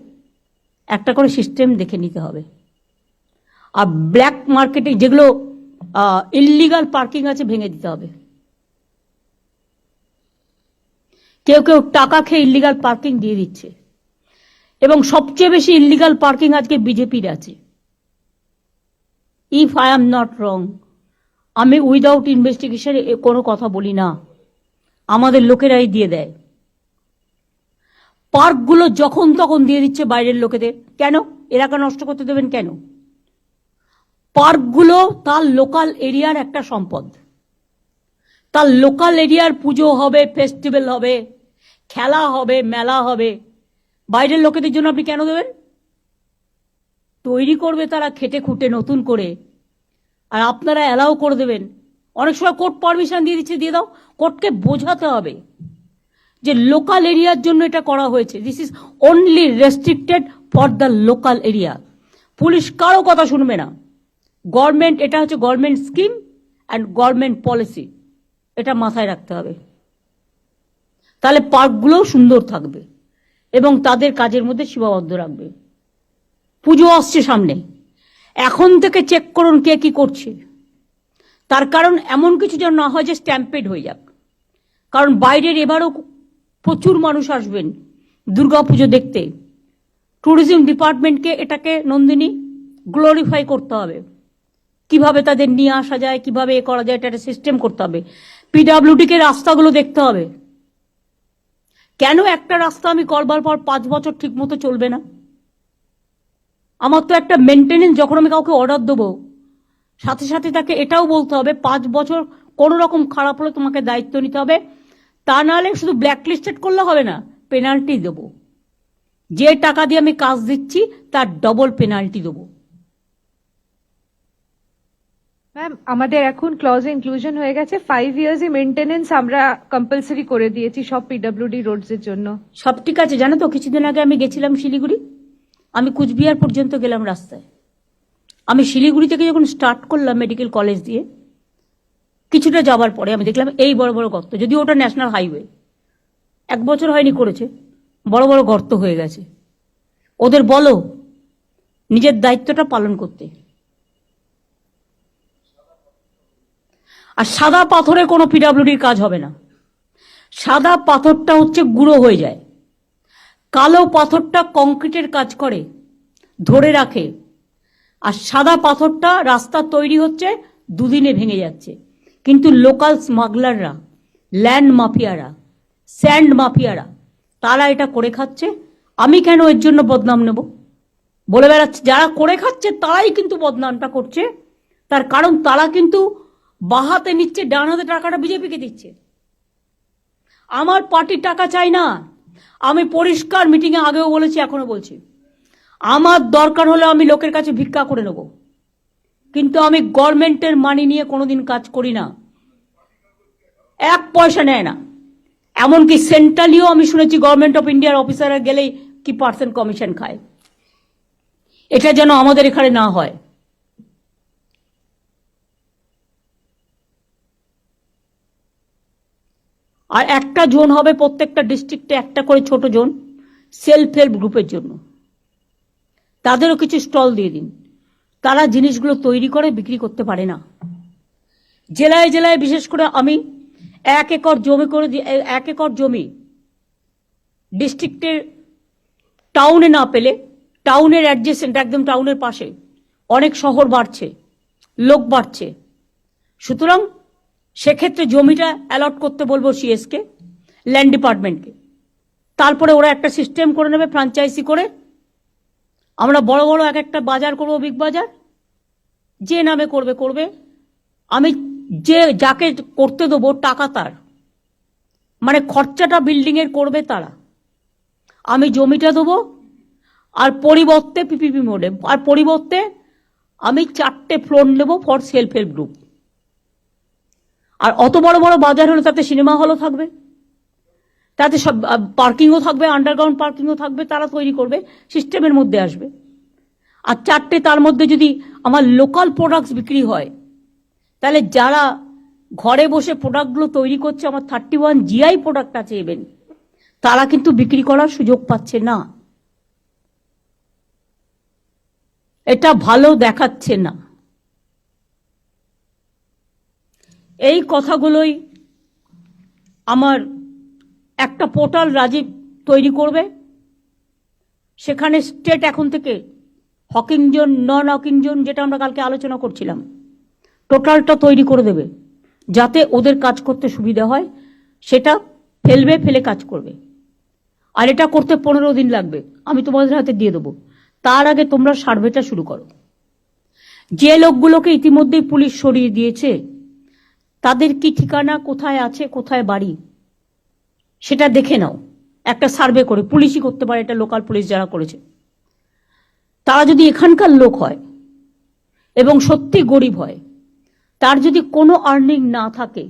A: একটা করে সিস্টেম দেখে নিতে হবে। আর ব্ল্যাক মার্কেটে যেগুলো ইল্লিগাল পার্কিং আছে ভেঙে দিতে হবে। কেউ টাকা খেয়ে ইল্লিগাল পার্কিং দিয়ে দিচ্ছে, এবং সবচেয়ে বেশি ইল্লিগাল পার্কিং আজকে বিজেপির আছে। If I am not wrong, আমি উইদাউট ইনভেস্টিগেশন কোনো কথা বলি না। আমাদের লোকেরাই দিয়ে দেয়। পার্কগুলো যখন তখন দিয়ে দিচ্ছে বাইরের লোকেদের। কেন? এলাকা নষ্ট করতে দেবেন কেন? পার্কগুলো তার লোকাল এরিয়ার একটা সম্পদ। তার লোকাল এরিয়ার পুজো হবে, ফেস্টিভ্যাল হবে, খেলা হবে, মেলা হবে, বাইরের লোকেদের জন্য আপনি কেন দেবেন? তৈরি করবে তারা খেটে খুঁটে নতুন করে, আর আপনারা অ্যালাউ করে দেবেন। অনেক সময় কোর্ট পারমিশন দিয়ে দিচ্ছে, দিয়ে দাও। কোর্টকে বোঝাতে হবে যে লোকাল এরিয়ার জন্য এটা করা হয়েছে, this is only restricted for the local area. Police কারো কথা শুনবে না। গভর্নমেন্ট, এটা হচ্ছে government scheme and government policy, এটা মাথায় রাখতে হবে। তাহলে পার্কগুলোও সুন্দর থাকবে এবং তাদের কাজের মধ্যে সীমাবদ্ধ রাখবে। পুজো আসছে সামনে, এখন থেকে চেক করুন কে কি করছে। তার কারণ এমন কিছু যেন না হয় যে স্ট্যাম্পেড হয়ে যাক। কারণ বাইরের এবারও প্রচুর মানুষ আসবেন দুর্গাপুজো দেখতে। ট্যুরিজম ডিপার্টমেন্টকে এটাকে নন্দিনী গ্লোরিফাই করতে হবে। কিভাবে তাদের নিয়ে আসা যায়, কিভাবে এ করা যায়, এটা একটা সিস্টেম করতে হবে। পিডাব্লিউডিকে রাস্তাগুলো দেখতে হবে। কেন একটা রাস্তা আমি করবার পর 5 বছর ঠিক মতো চলবে না? আমার তো একটা মেনটেনেন্স, যখন আমি কাউকে অর্ডার দেবো সাথে সাথে তাকে এটাও বলতে হবে 5 বছর কোনো রকম খারাপ হলে তোমাকে দায়িত্ব নিতে হবে। তা নাহলে শুধু ব্ল্যাকলিস্টেড করলে হবে না, পেনাল্টি দেবো। যে টাকা দিয়ে আমি কাজ দিচ্ছি তার ডবল পেনাল্টি দেবো।
B: ম্যাম, আমাদের এখন ক্লজ ইনক্লুশন হয়ে গেছে, 5 ইয়ার্স মেইনটেনেন্স আমরা কম্পালসারি করে দিয়েছি সব পিডব্লিউডি রোডস এর জন্য।
A: সব ঠিক আছে। জানো তো, কিছুদিন আগে আমি গেছিলাম শিলিগুড়ি, আমি কুচবিহার পর্যন্ত গেলাম রাস্তায়। আমি শিলিগুড়ি থেকে যখন স্টার্ট করলাম মেডিকেল কলেজ দিয়ে, কিছুটা যাবার পরে আমি দেখলাম এই বড় বড় গর্ত, যদিও ওটা ন্যাশনাল হাইওয়ে, 1 বছর হয়নি করেছে, বড় বড় গর্ত হয়ে গেছে। ওদের বলো নিজের দায়িত্বটা পালন করতে। আর সাদা পাথরে কোনো পিডাব্লিউডির কাজ হবে না। সাদা পাথরটা হচ্ছে গুঁড়ো হয়ে যায়, কালো পাথরটা কংক্রিটের কাজ করে, ধরে রাখে। আর সাদা পাথরটা রাস্তা তৈরি হচ্ছে, 2 দিনে ভেঙে যাচ্ছে। কিন্তু লোকাল স্মাগলাররা, ল্যান্ড মাফিয়ারা, স্যান্ড মাফিয়ারা, তারা এটা করে খাচ্ছে। আমি কেন এর জন্য বদনাম নেব? বলে বেড়াচ্ছে যারা করে খাচ্ছে তারাই কিন্তু বদনামটা করছে। তার কারণ তারা কিন্তু বাঁ হাতে নিচ্ছে, ডান হাতে টাকাটা বিজেপিকে দিচ্ছে। আমার পার্টির টাকা চাই না। আমি পরিষ্কার মিটিংয়ে আগেও বলেছি, এখনো বলছি, আমার দরকার হলে আমি লোকের কাছে ভিক্ষা করে নেব, কিন্তু আমি গভর্নমেন্টের মানি নিয়ে কোনোদিন কাজ করি না। 1 পয়সা নেয় না। এমনকি সেন্ট্রালিও আমি শুনেছি গভর্নমেন্ট অফ ইন্ডিয়ার অফিসাররা গেলেই কি পার্সেন্ট কমিশন খায়। এটা যেন আমাদের এখানে না হয়। আর একটা জোন হবে প্রত্যেকটা ডিস্ট্রিক্টে, একটা করে ছোট জোন সেলফ হেল্প গ্রুপের জন্য। তাদেরও কিছু স্টল দিয়ে দিন, তারা জিনিসগুলো তৈরি করে বিক্রি করতে পারে না। জেলায় জেলায় বিশেষ করে আমি 1 একর জমি করে 1 একর জমি ডিস্ট্রিক্টের টাউনে না পেলে, টাউনের অ্যাডজেসেন্ট, একদম টাউনের পাশে অনেক শহর বাড়ছে, লোক বাড়ছে, সুতরাং সেক্ষেত্রে জমিটা অ্যালট করতে বলবো সিএসকে, ল্যান্ড ডিপার্টমেন্টকে। তারপরে ওরা একটা সিস্টেম করে নেবে ফ্রাঞ্চাইজি করে। আমরা বড় বড় এক একটা বাজার করবো, বিগ বাজার, যে নামে করবে করবে। আমি যে যাকে করতে দেবো টাকা তার, মানে খরচাটা বিল্ডিং এর করবে তারা, আমি জমিটা দেবো। আর পরিবর্তে পিপিপি মোডে, আর পরিবর্তে আমি 4টে ফ্লোর নেবো ফর সেলফ হেল্প গ্রুপ। আর অত বড় বড় বাজার হলে তাতে সিনেমা হলও থাকবে, তাতে সব পার্কিংও থাকবে, আন্ডারগ্রাউন্ড পার্কিংও থাকবে, তারা তৈরি করবে, সিস্টেমের মধ্যে আসবে। আর 4টে তার মধ্যে যদি আমার লোকাল প্রোডাক্টস বিক্রি হয়, তাহলে যারা ঘরে বসে প্রোডাক্টগুলো তৈরি করছে, আমার 31 জিআই প্রোডাক্ট আছে ইভেন, তারা কিন্তু বিক্রি করার সুযোগ পাচ্ছে না। এটা ভালো দেখাচ্ছে না। এই কথাগুলোই আমার একটা পোর্টাল রাজীব তৈরি করবে, সেখানে স্টেট এখন থেকে হকিং জোন, নন হকিং জোন, যেটা আমরা কালকে আলোচনা করছিলাম, টোটালটা তৈরি করে দেবে, যাতে ওদের কাজ করতে সুবিধা হয়। সেটা ফেলবে, ফেলে কাজ করবে। আর এটা করতে 15 দিন লাগবে, আমি তোমাদের হাতে দিয়ে দেবো। তার আগে তোমরা সার্ভেটা শুরু করো। যে লোকগুলোকে ইতিমধ্যেই পুলিশ সরিয়ে দিয়েছে তাদের কি ঠিকানা, কোথায় আছে, কোথায় বাড়ি, সেটা দেখে নাও একটা সার্ভে করে। পুলিশই করতে পারে এটা, লোকাল পুলিশ যারা করেছে। তারা যদি এখানকার লোক হয় এবং সত্যি গরিব হয়, তার যদি কোনো আর্নিং না থাকে,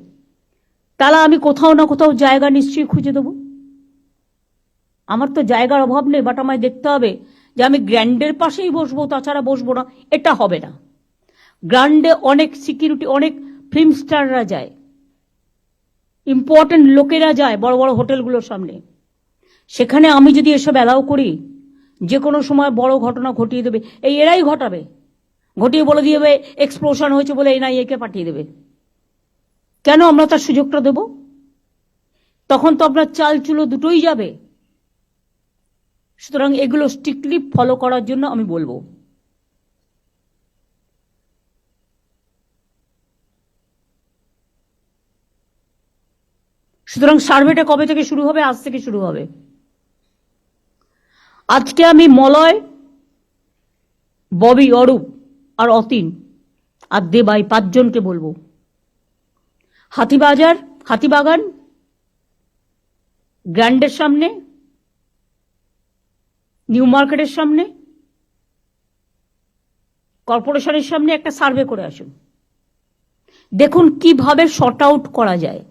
A: তাহলে আমি কোথাও না কোথাও জায়গা নিশ্চয়ই খুঁজে দেবো। আমার তো জায়গার অভাব নেই, বাট আমায় দেখতে হবে যে আমি গ্র্যান্ডের পাশেই বসবো, তাছাড়া বসবো না, এটা হবে না। গ্র্যান্ডে অনেক সিকিউরিটি, অনেক ফিল্ম স্টাররা যায়, ইম্পর্টেন্ট লোকেরা যায় বড় বড় হোটেলগুলোর সামনে। সেখানে আমি যদি এসব অ্যালাউ করি, যে কোনো সময় বড় ঘটনা ঘটিয়ে দেবে, এরাই ঘটাবে, ঘটিয়ে বলে দিয়ে এক্সপ্লোশন হয়েছে বলে NIA কে পাঠিয়ে দেবে। কেন আমরা তার সুযোগটা দেব? তখন তো আপনার চাল চুলো দুটোই যাবে। সুতরাং এগুলো স্ট্রিক্টলি ফলো করার জন্য আমি বলবো। সুতরাং সার্ভেটা কবে থেকে শুরু হবে? আজ থেকে শুরু হবে। আজকে আমি মলয়, ববি, অরূপ আর অতীন আর দেবাই 5 জনকে বলবো, হাতিবাগান গ্র্যান্ডের সামনে, নিউ মার্কেটের সামনে, কর্পোরেশনের সামনে একটা সার্ভে করে আসুন। দেখুন কিভাবে শর্ট আউট করা যায়।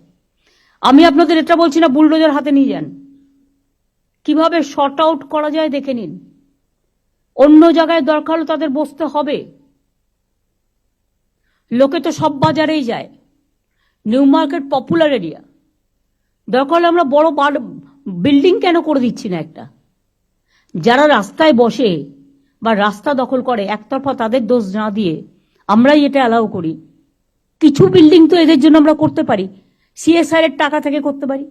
A: আমি আপনাদের এটা বলছি না বুলডোজার হাতে নিয়ে যান, কিভাবে শর্ট আউট করা যায় দেখে নিন। অন্য জায়গায় দরকার হলে তাদের বসতে হবে। লোকে তো সব বাজারেই যায়, নিউ মার্কেট পপুলার এরিয়া, দরকার হলে আমরা বড় বিল্ডিং কেন করে দিচ্ছি না একটা? যারা রাস্তায় বসে বা রাস্তা দখল করে একতরফা তাদের দোষ না দিয়ে আমরাই এটা অ্যালাউ করি। কিছু বিল্ডিং তো এদের জন্য আমরা করতে পারি, CSR এর টাকা থেকে করতে পারি,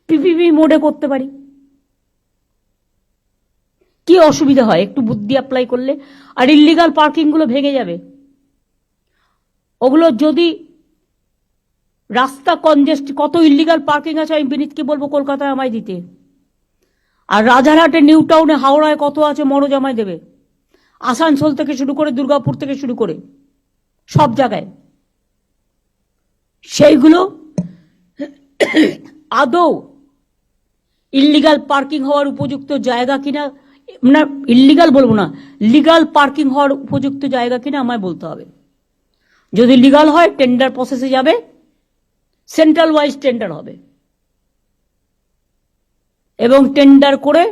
A: PPP মোডে করতে পারি। কি অসুবিধা হয় একটু বুদ্ধি অ্যাপ্লাই করলে? আর ইল্লিগাল পার্কিং গুলো ভেঙে যাবে। ওগুলো যদি রাস্তা কনজেস্ট, কত ইল্লিগাল পার্কিং আছে আমি বিনীতকে বলবো কলকাতায় আমায় দিতে। আর রাজারহাটে, নিউ টাউনে, হাওড়ায় কত আছে মরজ আমায় দেবে। আসানসোল থেকে শুরু করে, দুর্গাপুর থেকে শুরু করে সব জায়গায়। সেইগুলো আদৌ ইল্লিগাল পার্কিং হওয়ার উপযুক্ত জায়গা কিনা, না ইল্লিগাল বলবো না, লিগাল পার্কিং হওয়ার উপযুক্ত জায়গা কিনা আমায় বলতে হবে। যদি লিগাল হয় টেন্ডার প্রসেসে যাবে, সেন্ট্রাল ওয়াইজ টেন্ডার হবে, এবং টেন্ডার করে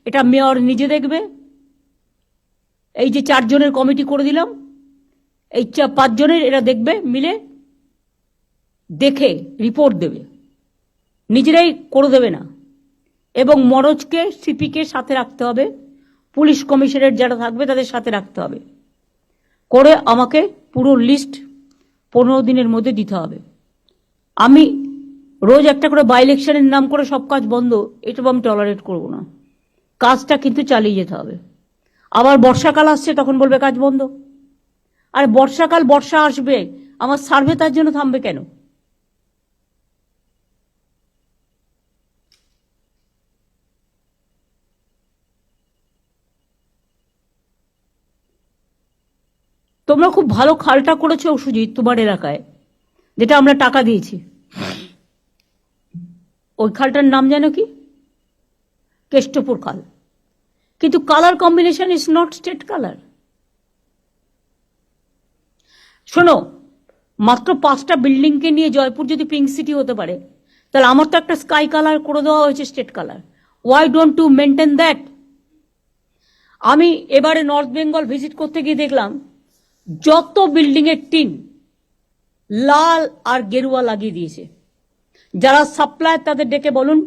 A: এটা মেয়র নিজে দেখবে। এই যে 4 জনের কমিটি করে দিলাম, এই 5 জনের এরা দেখবে, মিলে দেখে রিপোর্ট দেবে, নিজেরাই করে দেবে না। এবং মরজকে, সিপিকে সাথে রাখতে হবে, পুলিশ কমিশনারেট যারা থাকবে তাদের সাথে রাখতে হবে, করে আমাকে পুরো লিস্ট 15 দিনের মধ্যে দিতে হবে। আমি রোজ একটা করে বাই ইলেকশনের নাম করে সব কাজ বন্ধ, এটা আমি টলারেট করব না। কাজটা কিন্তু চালিয়ে যেতে হবে। আবার বর্ষাকাল আসছে, তখন বলবে কাজ বন্ধ। আর বর্ষাকাল, বর্ষা আসবে, আমার সার্ভে তার জন্য থামবে কেন? তোমরা খুব ভালো খালটা করেছো সুজিত তোমার এলাকায়, যেটা আমরা টাকা দিয়েছি। ওই খালটার নাম জানো কি? কেষ্টপুর খাল। কিন্তু colour combination is not state colour. শোনো, মাত্র 5টা বিল্ডিংকে নিয়ে জয়পুর যদি পিঙ্ক সিটি হতে পারে, তাহলে আমার তো একটা স্কাই কালার করে দেওয়া হয়েছে, state colour. Why don't to maintain that? আমি এবারে নর্থ বেঙ্গল ভিজিট করতে গিয়ে দেখলাম যত বিল্ডিং এর টিন লাল আর গেরুয়া লাগিয়ে দিয়েছে। যারা সাপ্লায়ার তাদের ডেকে বলুন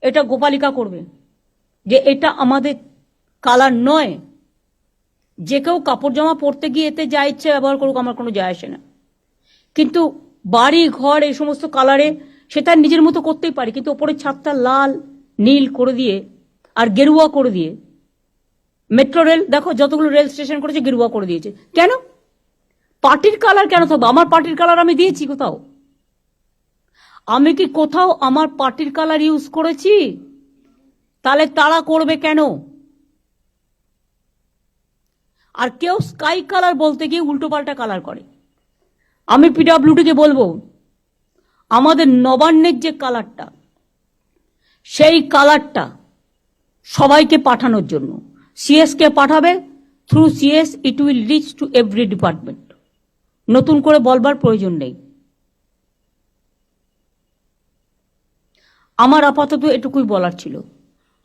A: এটা গোপালিকা করবে, যে এটা আমাদের কালার নয়। যে কেউ কাপড় জামা পরতে গিয়ে এতে যা ইচ্ছে ব্যবহার করুক, আমার কোনো যায় আসে না। কিন্তু বাড়ি ঘর এই সমস্ত কালারে সেটা নিজের মতো করতেই পারি, কিন্তু ওপরের ছাদটা লাল নীল করে দিয়ে আর গেরুয়া করে দিয়ে, মেট্রো রেল দেখো যতগুলো রেল স্টেশন করেছে গেরুয়া করে দিয়েছে। কেন? পার্টির কালার কেন থাকবে? আমার পার্টির কালার আমি দিয়েছি কোথাও? আমি কি কোথাও আমার পার্টির কালার ইউজ করেছি? তাহলে তারা করবে কেন? আর কেউ স্কাই কালার বলতে গিয়ে উল্টোপাল্টা কালার করে। আমি পিডব্লিউডিকে বলবো, আমাদের নবান্নের যে কালারটা, সেই কালারটা সবাইকে পাঠানোর জন্য সিএস কে পাঠাবে। Through CS it will reach to every department. নতুন করে বলবার প্রয়োজন নেই। আমার আপাতত এটুকুই বলার ছিল।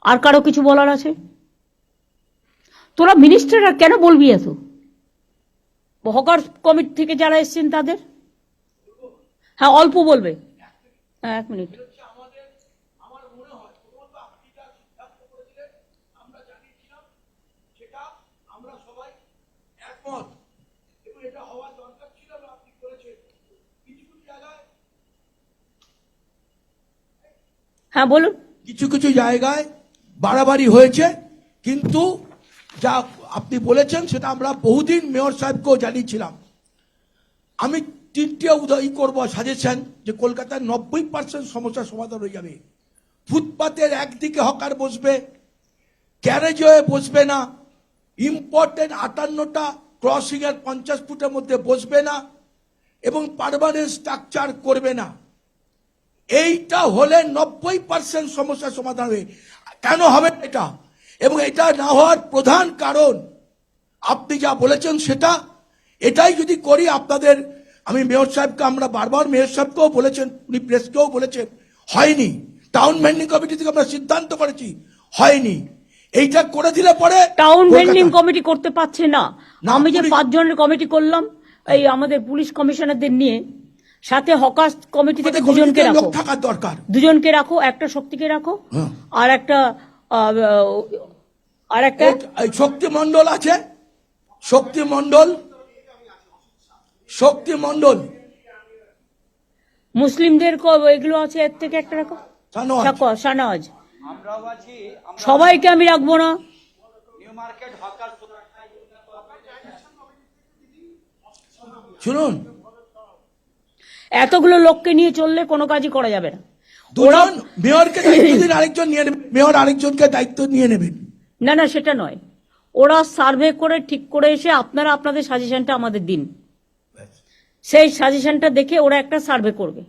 A: আর কারো কিছু বলার আছে? তোরা মিনিস্টাররা কেন বলবি এত? হকার কমিটি থেকে যারা এসছেন তাদের, হ্যাঁ অল্প বলবে। হ্যাঁ 1 মিনিট। হ্যাঁ বলুন।
D: কিছু কিছু জায়গায় বাড়াবাড়ি হয়েছে, কিন্তু যা আপনি বলেছেন সেটা আমরা বহুদিন মেয়র সাহেবকেও জানিয়েছিলাম। আমি 3টে উদয় করবো সাজেশন, যে কলকাতার 90% সমস্যার সমাধান হয়ে যাবে। ফুটপাতের একদিকে হকার বসবে, গ্যারেজে বসবে না, ইম্পর্টেন্ট 58টা ক্রসিং এর 50 ফুটের মধ্যে বসবে না, এবং পার্মানেন্ট স্ট্রাকচার করবে না। এইটা হলে 90% সমস্যার সমাধান হবে। কেন হবে এটা? এবং এটা না হওয়ার প্রধান কারণ আপনি যা বলেছেন সেটা, এটাই যদি করি আপনাদের, আমি মেয়র সাহেবকে, আমরা বারবার মেয়র সাহেবকেও বলেছেন, উনি প্রেসকেও বলেছেন, হয়নি। টাউন ভেন্ডিং কমিটি থেকে আমরা সিদ্ধান্ত করেছি, হয়নি। এইটা করে দিলে পরে
A: টাউন ভেন্ডিং কমিটি করতে পারছে না। আমি যে 5 জনের কমিটি করলাম, এই আমাদের পুলিশ কমিশনারদের নিয়ে, সাথে হকার কমিটি থেকে 2 জনকে রাখো,
D: থাকার দরকার।
A: 2 জনকে রাখো, একটা শক্তিকে রাখো, আর একটা
D: শক্তি মন্ডল আছে, শক্তি মন্ডল
A: মুসলিমদের এগুলো আছে, এর থেকে একটা রাখো,
D: সানোয়ার।
A: শাহনওয়াজ। সবাইকে আমি রাখবো না।
D: শুনুন,
A: এতগুলো লোককে নিয়ে চললে কোনো কাজই করা যাবে না।
D: দুজন মেয়রকে দায়িত্ব দিন, আরেকজন নিয়ে নেবেন, মেয়র আরেকজনকে দায়িত্ব নিয়ে নেবেন।
A: না না, সেটা নয়। ওরা সার্ভে করে ঠিক করে এসে আপনারা আপনাদের সাজেশনটা আমাদের দিন। সেই সাজেশনটা দেখে ওরা একটা সার্ভে করবে,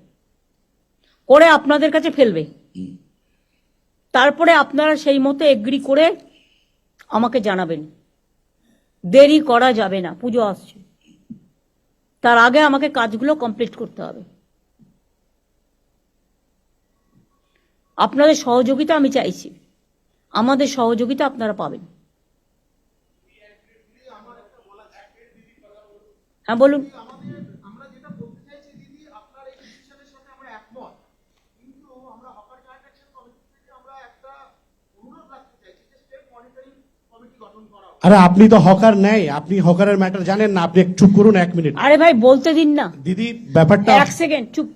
A: করে আপনাদের কাছে ফেলবে। তারপরে আপনারা সেই মতো এগ্রি করে আমাকে জানাবেন। দেরি করা যাবে না, পুজো আসছে, তার আগে আমাকে কাজগুলো কমপ্লিট করতে হবে। আপনাদের সহযোগিতা আমি চাইছি, আমাদের সহযোগিতা আপনারা পাবেন। হ্যাঁ বলুন।
E: আমরা যেটা বলতে চাইছি দিদি, আপনার এই ডিসিশনের সাথে আমরা একমত, কিন্তু আমরা হকার ক্লায়েন্ট অ্যাকশন কমিটি থেকে আমরা একটা অনুরোধ রাখতে চাইছি যে স্টেট মনিটরিং কমিটি গঠন করা হোক।
F: আরে আপনি তো হকার নেই, আপনি হকারের ম্যাটার জানেন না, আপনি একটু চুপ করুন 1 মিনিট।
A: আরে ভাই বলতে দিন না
F: দিদি, ব্যাপারটা
A: 1 সেকেন্ড চুপ,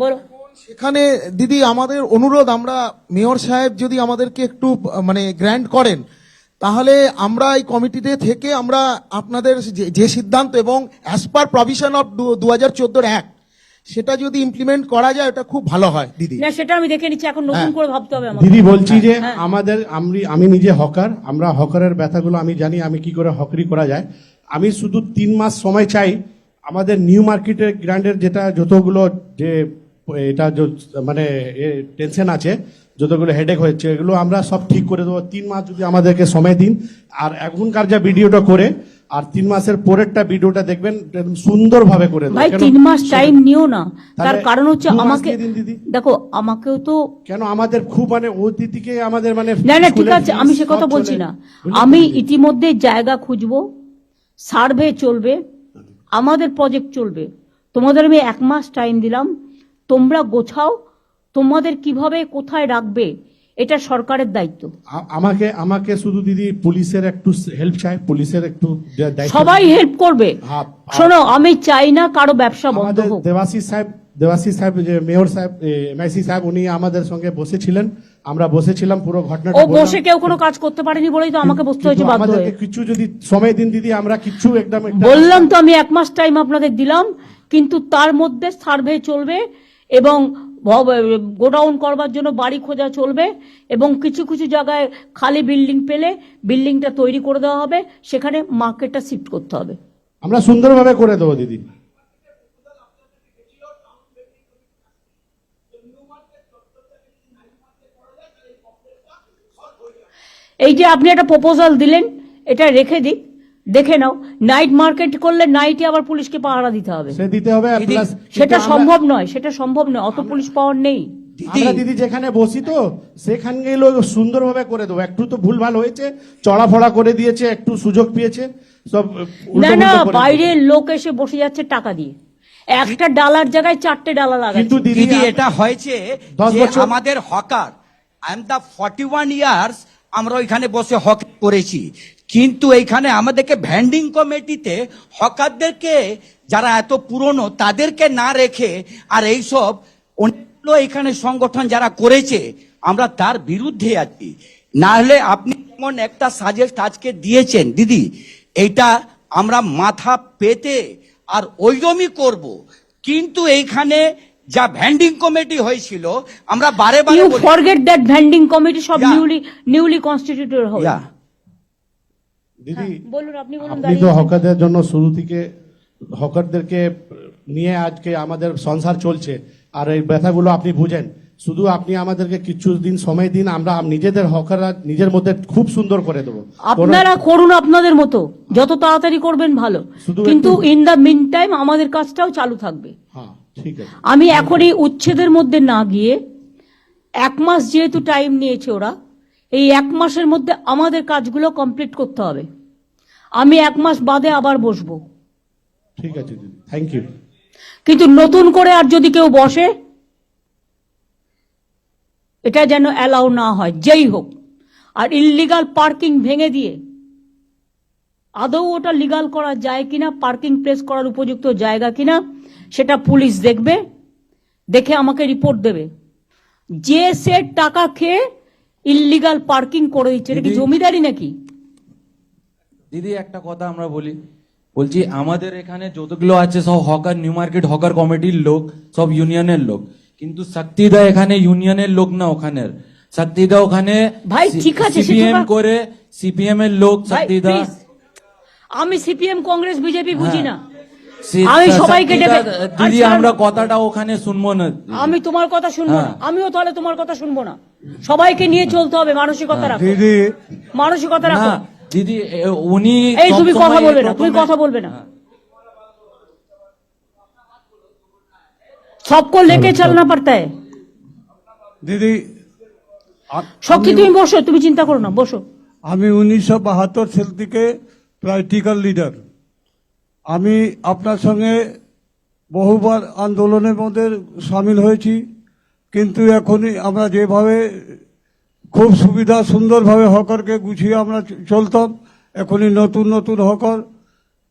A: বলো।
E: সেখানে দিদি আমাদের অনুরোধ, আমরা মেয়র সাহেব যদি আমাদেরকে একটু মানে গ্র্যান্ট করেন, তাহলে আমরা এই কমিটিতে থেকে আমরা আপনাদের যে সিদ্ধান্ত এবং as per provision of 2014 act, সেটা যদি ইমপ্লিমেন্ট করা যায় এটা খুব ভালো হয় দিদি।
A: না সেটা আমি দেখে নিচ্ছি, এখন নতুন করে ভাবতে হবে আমাকে।
F: দিদি বলছি যে
A: হ্যাঁ।
F: আমি নিজে হকার, আমরা হকারের ব্যথাগুলো আমি জানি, আমি কি করে হকারি করা যায়। আমি শুধু 3 মাস সময় চাই। আমাদের নিউ মার্কেটের গ্র্যান্ডের যেটা যতগুলো যে এটা মানে টেনশন আছে, যতগুলো হেডেক হয়েছে, এগুলো আমরা সব ঠিক করে দেবো। 3 মাস যদি আমাদেরকে সময় দিন, আর এখনকার যা ভিডিওটা করে, আর 3 মাসের পরেরটা ভিডিওটা দেখবেন, সুন্দরভাবে করে দেবো।
A: ভাই 3 মাস টাইম নিও না, তার
F: তাহলে
A: কারণ হচ্ছে
F: 2 মাস
A: আমাকে
F: দিয়ে দিন দিদি।
A: দেখো, আমাকেও তো
F: কেন আমাদের খুব মানে অতিথিকে আমাদের মানে
A: না না ঠিক
F: স্কুলের
A: আছে,
F: fees
A: আমি সে
F: সব
A: কথা
F: চলে।
A: বলছি না।
F: বুঝলেন তো
A: আমি
F: দিদি?
A: ইতিমধ্যে জায়গা খুঁজবো, সার্ভে চলবে, আমাদের প্রজেক্ট চলবে। তোমাদের আমি 1 মাস টাইম দিলাম, তোমরা গোছাও, তোমাদের কিভাবে কোথায় রাখবে এটা সরকারের দায়িত্ব।
F: আমাকে শুধু দিদি পুলিশের একটু হেল্প চাই, পুলিশের একটু দায়িত্ব।
A: সবাই হেল্প করবে।
F: হ্যাঁ,
A: শোনো, আমি চাই না কারো ব্যবসা বন্ধ
F: আমাদের
A: হোক।
F: দেবাশিস সাহেব যে মেয়র সাহেব, এমআইসি সাহেব, উনি আমাদের সঙ্গে বসেছিলেন, আমরা বসেছিলাম, পুরো ঘটনাটা
A: ও
F: বললাম।
A: বসে কেউ কোনো কাজ করতে পারেনি বলেই তো আমাকে বসতে হয়েছে
F: কিন্তু
A: বাধ্য হয়ে।
F: আমাদেরকে কিছু যদি সময় দিন দিদি, আমরা কিছু একদম
A: বললাম তো, আমি 1 মাস টাইম আপনাদের দিলাম, কিন্তু তার মধ্যে সার্ভে চলবে এবং গোডাউন করবার জন্য বাড়ি খোঁজা চলবে, এবং কিছু কিছু জায়গায় খালি বিল্ডিং পেলে বিল্ডিংটা তৈরি করে দেওয়া হবে, সেখানে মার্কেটটা শিফট করতে হবে।
F: আমরা সুন্দরভাবে করে দেবো দিদি।
A: এই যে আপনি একটা প্রপোজাল দিলেন, এটা রেখে দিক, দেখে নাও। নাইট মার্কেট করলে নাইটে আবার পুলিশকে পাহারা দিতে হবে,
F: সে দিতে হবে plus
A: সেটা সম্ভব নয়, সেটা সম্ভব নয়, অত পুলিশ পাওয়ার নেই।
F: আমরা দিদি যেখানে বসি তো সেখানে গেলেও সুন্দরভাবে করে দেবো। একটু তো ভুলভাল হয়েছে, চড়াফড়া করে দিয়েছে, একটু সুযোগ পেয়েছে, সব
A: না
F: উল্টো
A: না,
F: পুল্টো করে
A: বাইরের লোক এসে বসে যাচ্ছে টাকা দিয়ে, একটা ডালার জায়গায় 4টে ডালা
F: দিয়েছে।
A: লাগাচ্ছে।
F: কিন্তু
G: দিদি
F: দিদি
G: এটা হয়েছে
F: 10
G: যে
F: বছর-
G: আমাদের hawker, I am the 41 years আমরা ওইখানে বসে হক করেছি, কিন্তু এইখানে আমাদেরকে ভ্যান্ডিং কমিটিতে হকারদেরকে যারা এত পুরনো তাদেরকে না রেখে আর এইসব অন্যান্য এখানে সংগঠন যারা করেছে আমরা তার বিরুদ্ধে আছি। না হলে আপনি যেমন একটা সাজেস্ট আজকে দিয়েছেন দিদি, এইটা আমরা মাথা পেতে আর ওইরকমই করব, কিন্তু এইখানে যা ভ্যান্ডিং কমিটি হয়েছিল আমরা বারে বারে
A: ইউ
G: বলি-
A: ফরগেট দ্যাট ভ্যান্ডিং কমিটি সব
G: Yeah.
A: নিউলি কনস্টিটিউটেড হবে।
G: Yeah.
F: দিদি
A: বলুন, আপনি বলুন।
F: আপনি তো হকারদের জন্য শুরু থেকে হকারদেরকে নিয়ে আজকে আমাদের সংসার চলছে, আর এই ব্যথাগুলো আপনি বুঝেন। শুধু আপনি আমাদেরকে কিছু দিন সময় দিন, আমরা নিজেদের হকাররা নিজের মধ্যে খুব সুন্দর করে দেবো।
A: আপনারা করুন আপনাদের মতো, যত তাড়াতাড়ি করবেন ভালো,
F: শুধু
A: কিন্তু
F: একটু-
A: ইন দ্য মিন টাইম আমাদের কাজটাও চালু থাকবে।
F: হ্যাঁ ঠিক আছে।
A: আমি এখনই উচ্ছেদের মধ্যে না গিয়ে, 1 মাস যেহেতু টাইম নিয়েছে ওরা, এই 1 মাসের মধ্যে আমাদের কাজগুলো কমপ্লিট করতে হবে। আমি 1 মাস বাদে আবার বসবো,
F: ঠিক আছে দিদি, থ্যাংক ইউ।
A: কিন্তু নতুন করে আর যদি কেউ বসে, এটা যেন অ্যালাউ না হয়, যেই হোক। আর ইললিগাল পার্কিং ভেঙে দিয়ে আদৌ ওটা লিগাল করা যায় কিনা, পার্কিং প্লেস করার উপযুক্ত জায়গা কিনা, সেটা পুলিশ দেখবে, দেখে আমাকে রিপোর্ট দেবে। যে সে টাকা খেয়ে ইললিগাল পার্কিং করে দিচ্ছে, এটা কি জমিদারি নাকি?
H: দিদি একটা কথা আমরা বলছি আমাদের এখানে যতগুলো আছে সব হকার, নিউ মার্কেট হকার কমিটির লোক, সব ইউনিয়নের লোক, কিন্তু শক্তিদা এখানে ইউনিয়নের লোক না, ওখানের শক্তিদা ওখানে
A: ভাই, ঠিক আছে,
H: সিপিএম
A: সেটা-
H: করে, সিপিএম এর লোক
A: ভাই,
H: শক্তিদা।
A: please, আমি সিপিএম কংগ্রেস বিজেপি বুঝি না।
H: সি-
A: আমি সবাইকে
H: শক্তিদা,
A: ডেকে-
H: দিদি
A: আচ্ছা,
H: আমরা কথাটা ওখানে শুনবো না।
A: আমি তোমার কথা শুনবো না,
H: হ্যাঁ।
A: আমিও তাহলে তোমার কথা শুনবো না। সবাইকে নিয়ে চলতে হবে, মানসিকতা রাখো, মানসিকতা রাখো।
H: না দিদি উনি
A: এই তুমি
H: সবসময়
A: কথা বলবে না,
H: প্রথমে-
A: তুমি কথা বলবে না।
H: হ্যাঁ।
A: सबको लेके चलना पड़ता है।
I: দিদি
A: শক্তি, তুমি বসো, তুমি চিন্তা করো না, বসো।
I: আমি 1972 সাল থেকে প্র্যাকটিক্যাল লিডার। আমি আপনার সঙ্গে বহুবার আন্দোলনের মধ্যে সামিল হয়েছি, কিন্তু এখনই আমরা যেভাবে খুব সুবিধা সুন্দরভাবে হকারকে গুছিয়ে আমরা চলতাম, এখনই নতুন নতুন হকার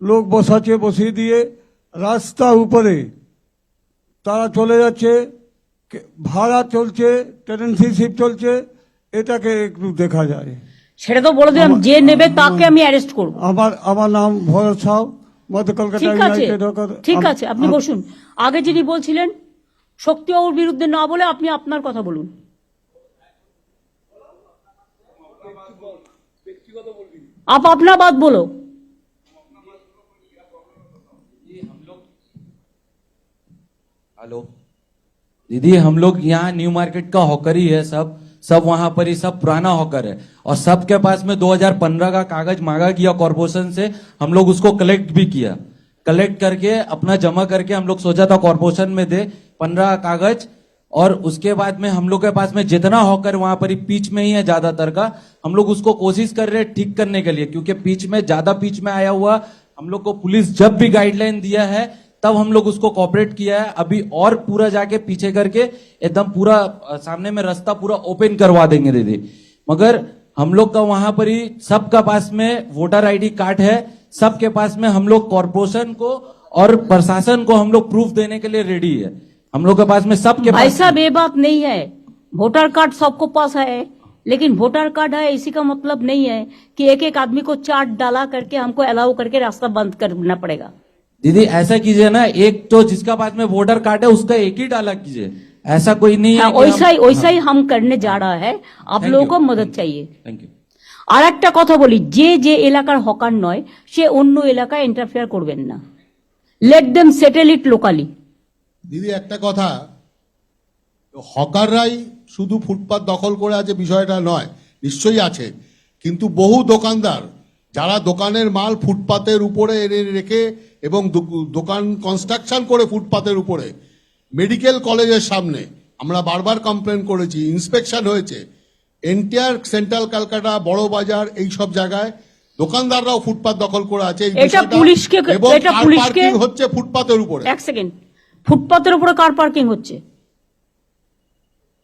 I: লোক বসাচ্ছে, বসিয়ে দিয়ে রাস্তা উপরে তারা চলে যাচ্ছে, ভাড়া চলছে, টেনেন্সিশিপ চলছে, এটাকে একটু দেখা যায়।
A: সেটা তো বলে দিলাম, যে নেবে তাকে আমি অ্যারেস্ট করবো।
I: আমার নাম ভরত সাউ, মধ্য কলকাতা
A: ঠিক আছে,
I: ইউনাইটেড হকার।
A: ঠিক আছে, আপনি বসুন। আগে যিনি বলছিলেন শক্তিবাবুর বিরুদ্ধে না বলে আপনি আপনার কথা বলুন। आप अपना बात बोलो।
H: हेलो दीदी, हम लोग यहाँ न्यू मार्केट का हॉकर ही है, सब वहां पर ही सब पुराना हॉकर है, और सबके पास में 2015 का कागज मांगा किया कॉर्पोरेशन से, हम लोग उसको कलेक्ट भी किया, कलेक्ट करके अपना जमा करके हम लोग सोचा था कॉर्पोरेशन में दे 15 कागज, और उसके बाद में हम लोग के पास में जितना हॉकर वहां पर ही पीच में ही है ज्यादातर का, हम लोग उसको कोशिश कर रहे हैं ठीक करने के लिए, क्योंकि पीच में ज्यादा पीच में आया हुआ हम लोग को पुलिस जब भी गाइडलाइन दिया है तब हम लोग उसको कॉपरेट किया है। अभी और पूरा जाके पीछे करके एकदम पूरा सामने में रास्ता पूरा ओपन करवा देंगे दीदी, मगर हम लोग का वहां पर ही सबका पास में वोटर आईडी कार्ड है, सबके पास में हम लोग कॉर्पोरेशन को और प्रशासन को हम लोग प्रूफ देने के लिए रेडी है, हम लोग के पास में सबके
A: भाई
H: पास
A: साहब, ये बात नहीं है, वोटर कार्ड सबको पास है, लेकिन वोटर कार्ड है इसी का मतलब नहीं है कि एक एक आदमी को चार्ट डाला करके हमको अलाउ करके रास्ता बंद करना पड़ेगा।
H: दीदी ऐसा कीजिए ना, एक तो जिसका पास में वोटर कार्ड है उसका एक ही डाला कीजिए, ऐसा कोई नहीं है
A: हाँ, वैसा ही हम करने जा रहा है, आप लोगों को मदद चाहिए।
H: Thank you.
A: আর একটা কথা বলি, যে যে এলাকার হকার নয় সে অন্য এলাকায় ইন্টারফেয়ার করবেন না, লেট দেম সেটেল ইট লোকালি।
J: দিদি একটা কথা, হকাররাই শুধু ফুটপাত দখল করে আছে বিষয়টা নয়, নিশ্চয়ই আছে, কিন্তু বহু দোকানদার যারা দোকানের মাল ফুটপাতের উপরে এনে রেখে এবং দোকান কনস্ট্রাকশন করে ফুটপাতের উপরে, মেডিকেল কলেজের সামনে আমরা বারবার কমপ্লেন করেছি, ইন্সপেকশন হয়েছে, এন্টায়ার সেন্ট্রাল ক্যালকাটা, বড় বাজার, এই সব জায়গায় দোকানদাররাও ফুটপাত দখল করে আছে। এই
A: এটা
J: বিষয়টা
A: পুলিশকে
J: এবং
A: এটা
J: কার
A: পুলিশকে
J: পার্কিং হচ্ছে ফুটপাতের উপরে।
A: এক সেকেন্ড, ফুটপাতের উপরে কার পার্কিং হচ্ছে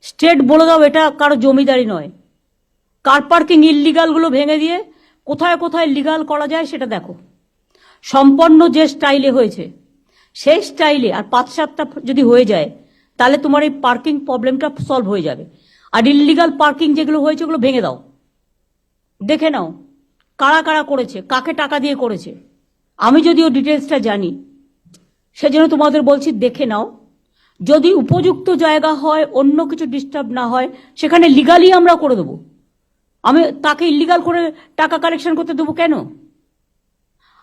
A: স্টেট বলে দাও, এটা কারো জমিদারি নয়। কার পার্কিং ইল্লিগাল গুলো ভেঙে দিয়ে কোথায় কোথায় লিগাল করা যায় সেটা দেখো। সম্পন্ন যে স্টাইলে হয়েছে সেই স্টাইলে আর 5-7টা যদি হয়ে যায় তাহলে তোমার এই পার্কিং প্রবলেমটা সলভ হয়ে যাবে। আর ইল্লিগাল পার্কিং যেগুলো হয়েছে ওগুলো ভেঙে দাও, দেখে নাও কারা কারা করেছে, কাকে টাকা দিয়ে করেছে। আমি যদিও ডিটেলসটা জানি, সেজন্য তোমাদের বলছি দেখে নাও। যদি উপযুক্ত জায়গা হয়, অন্য কিছু ডিস্টার্ব না হয়, সেখানে লিগালি আমরা করে দেবো। আমি তাকে ইল্লিগাল করে টাকা কালেকশন করতে দেবো কেন?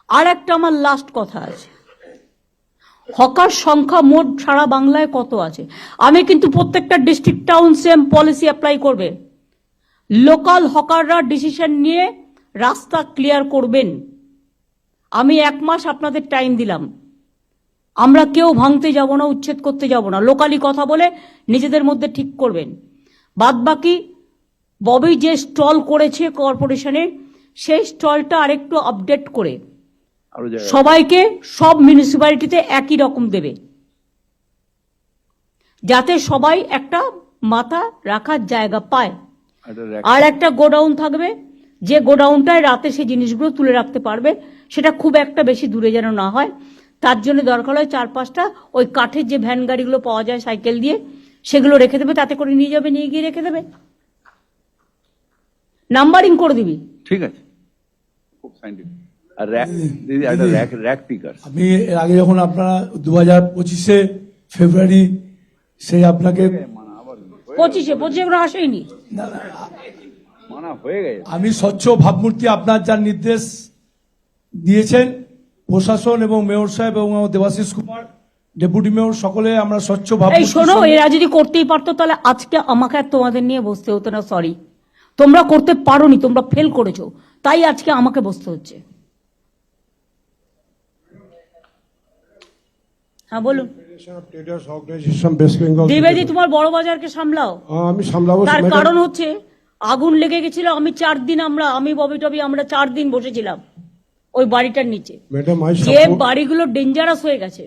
A: আর একটা আমার লাস্ট কথা আছে, হকার সংখ্যা মোট সারা বাংলায় কত আছে? আমি কিন্তু প্রত্যেকটা district town same policy apply করবে। লোকাল হকাররা ডিসিশন নিয়ে রাস্তা ক্লিয়ার করবেন। আমি 1 মাস আপনাদের টাইম দিলাম, আমরা কেউ ভাঙতে যাব না, উচ্ছেদ করতে যাব না, লোকালি কথা বলে নিজেদের মধ্যে ঠিক করবেন। বাদ বাকি ববি যে স্টল করেছে কর্পোরেশনে, সেই স্টলটা আরেকটু আপডেট করে
C: আরো জায়গা
A: সবাইকে সব মিউনিসিপ্যালিটিতে একই রকম দেবে, যাতে সবাই একটা মাথা রাখার জায়গা পায়।
C: একটা rack
A: আর একটা গোডাউন থাকবে, যে গোডাউনটায় রাতে সেই জিনিসগুলো তুলে রাখতে পারবে, সেটা খুব একটা বেশি দূরে যেন না হয়। তার জন্য দরকার হয় 4-5টা ওই কাঠের যে ভ্যান গাড়িগুলো পাওয়া যায় সাইকেল দিয়ে, সেগুলো রেখে দেবে, তাতে করে নিয়ে যাবে, নিয়ে গিয়ে রেখে দেবে, নাম্বারিং করে দিবি।
C: ঠিক আছে, খুব সাইন্টিফিক। আর র্যাক দিদি, একটা র্যাক পিকার।
D: আমি এর আগে যখন আপনারা 2025 ফেব্রুয়ারি সেই আপনাকে
A: 25 এগুলো আসেনি।
C: মানা হয়ে গেছে।
D: আমি স্বচ্ছ ভাবমূর্তি আপনার যার নির্দেশ দিয়েছেন প্রশাসন এবং মেয়র সাহেব এবং দেবাশিস কুমার ডেপুটি মেয়র সকলে আমরা স্বচ্ছ
A: এই
D: ভাবমূর্তির
A: শোনো,
D: সঙ্গে-
A: এরা যদি করতেই পারতো তাহলে আজকে আমাকে আর তোমাদের নিয়ে বসতে হতো না। সরি, তোমরা করতে পারোনি, তোমরা ফেল করেছো, তাই আজকে আমাকে বসতে হচ্ছে। হ্যাঁ বলুন। দ্বিবেদী, তোমার বড় বাজারকে সামলাও।
F: আমি সামলাবো
A: তার
F: ম্যাডাম।
A: কারণ হচ্ছে আগুন লেগে গেছিল, আমি 4 দিন আমি ববি টবি আমরা 4 দিন বসেছিলাম ওই বাড়িটার নিচে।
F: ম্যাডাম
A: যে বাড়িগুলো ডেঞ্জারাস হয়ে গেছে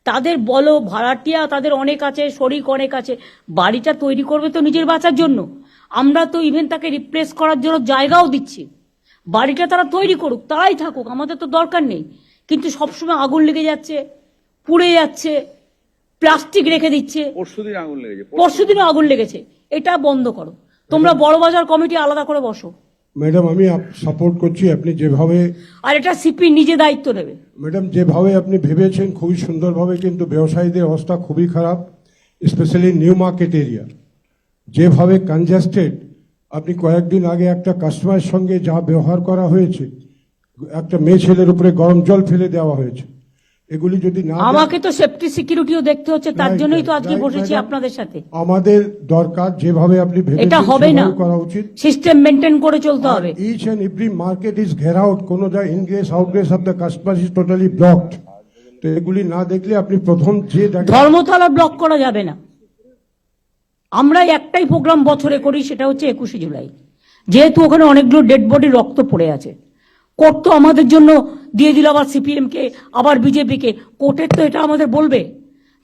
A: তাদের বলো, ভাড়াটিয়া তাদের অনেক আছে, শরিক অনেক আছে, বাড়িটা তৈরি করবে তো নিজের বাঁচার জন্য। আমরা তো ইভেন তাকে রিপ্লেস করার জন্য জায়গাও দিচ্ছি, বাড়িটা তারা তৈরি করুক, তারাই থাকুক, আমাদের তো দরকার নেই। কিন্তু সবসময় আগুন লেগে যাচ্ছে, পুড়ে যাচ্ছে, প্লাস্টিক রেখে দিচ্ছে।
C: পরশুদিন আগুন লেগেছে।
A: পরশুদিনও আগুন লেগেছে, এটা বন্ধ করো। তোমরা বড় বাজার কমিটি আলাদা করে বসো।
F: ম্যাডাম আমি সাপোর্ট করছি, আপনি যেভাবে
A: আর এটা সিপি নিজে দায়িত্ব নেবে।
F: ম্যাডাম যেভাবে আপনি ভেবেছেন খুবই সুন্দরভাবে, কিন্তু ব্যবসায়ীদের অবস্থা খুবই খারাপ, স্পেশালি নিউ মার্কেট এরিয়া যেভাবে কনজেস্টেড। আপনি কয়েকদিন আগে একটা কাস্টমারের সঙ্গে যা ব্যবহার করা হয়েছে, একটা মেয়ে ছেলের উপরে গরম জল ফেলে দেওয়া হয়েছে, এগুলি যদি না
A: আমাকে তো সেফটি সিকিউরিটিও দেখতে হচ্ছে, তার
F: Right,
A: জন্যই তো
F: right,
A: আজকে
F: right,
A: বসেছি
F: madam.
A: আপনাদের সাথে।
F: আমাদের দরকার যেভাবে আপনি
A: এটা
F: ভেবেছেন
A: হবে না,
F: সেভাবে করা উচিত।
A: সিস্টেম মেনটেন করে চলতে হবে।
F: Each and every market is ঘেরা আউট, কোনো the ingress outgress of the customer is totally blocked. তো এগুলি না দেখলে আপনি প্রথম যে জায়গায়
A: ধর্মতলা ব্লক করা যাবে না। আমরা একটাই প্রোগ্রাম বছরে করি, সেটা হচ্ছে 21শে জুলাই। যেহেতু ওখানে অনেকগুলো ডেড বডি রক্ত পড়ে আছে, কোর্ট তো আমাদের জন্য দিয়ে দিল আবার সিপিএম কে, আবার বিজেপি কে। কোর্টের তো এটা আমাদের বলবে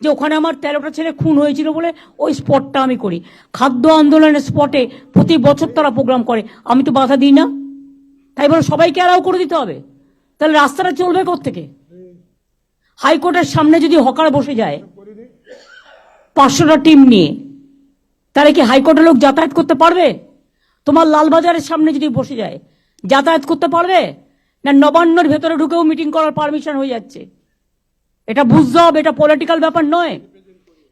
A: যে ওখানে আমার 13টা ছেলে খুন হয়েছিল বলে ওই স্পটটা আমি করি। খাদ্য আন্দোলনের স্পটে প্রতি বছর তারা প্রোগ্রাম করে, আমি তো বাধা দিই না। তাই বলে সবাইকে অ্যালাউ করে দিতে হবে? তাহলে রাস্তাটা চলবে কোত্থেকে? হাইকোর্টের সামনে যদি হকার বসে যায় 500টা টিম নিয়ে, তাহলে কি হাইকোর্টের লোক যাতায়াত করতে পারবে? তোমার লালবাজারের সামনে যদি বসে যায় যাতায়াত করতে পারবে না? নবান্নর ভেতরে ঢুকেও মিটিং করার পারমিশন হয়ে যাচ্ছে। এটা বুঝতে হবে, এটা পলিটিক্যাল ব্যাপার নয়,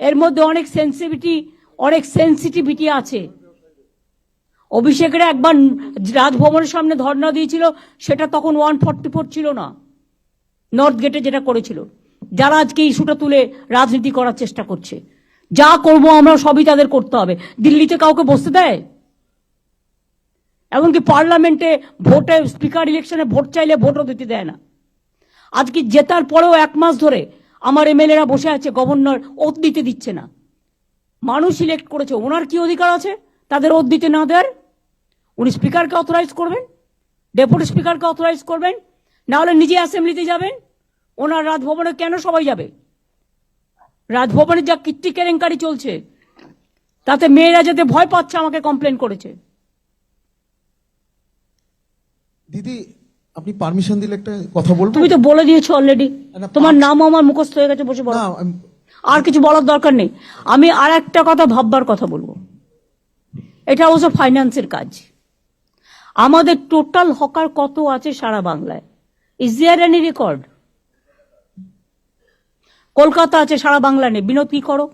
A: এর মধ্যে অনেক সেন্সিটিভিটি আছে। অভিষেকের একবার রাজভবনের সামনে ধর্ণা দিয়েছিল, সেটা তখন 144 ছিল না, নর্থ গেটে যেটা করেছিল। যারা আজকে ইস্যুটা তুলে রাজনীতি করার চেষ্টা করছে, যা করব আমরা সবই তাদের করতে হবে। দিল্লিতে কাউকে বসতে দেয়? এমনকি পার্লামেন্টে ভোটে, স্পিকার ইলেকশনে ভোট চাইলে ভোটও দিতে দেয় না। আজকে জেতার পরেও 1 মাস ধরে আমার এমএলএরা বসে আছে, গভর্নর ওথ দিতে দিচ্ছে না। মানুষ ইলেক্ট করেছে, ওনার কি অধিকার আছে তাদের ওথ দিতে না দেওয়ার? উনি স্পিকারকে অথরাইজ করবেন, ডেপুটি স্পিকারকে অথরাইজ করবেন, না হলে নিজে অ্যাসেম্বলিতে যাবেন। ওনার রাজভবনে কেন সবাই যাবে? রাজভবনে যা কীর্তি কেলেঙ্কারি চলছে, তাতে মেয়েরা যেতে ভয় পাচ্ছে, আমাকে কমপ্লেন করেছে।
E: দিদি আপনি পারমিশন দিলে একটা কথা বলবো?
A: তুমি তো বলে দিয়েছো অলরেডি,
E: না,
A: তোমার নামও আমার মুখস্থ হয়ে গেছে, বসে বলো।
E: না,
A: আর কিছু বলার দরকার নেই। আমি আর একটা কথা ভাববার কথা বলবো। এটা অবশ্য ফাইন্যান্সের কাজ। আমাদের টোটাল হকার কত আছে সারা বাংলায়? Is there any record? Kolkata আছে, সারা বাংলা নেই। বিনোদ, কি করো?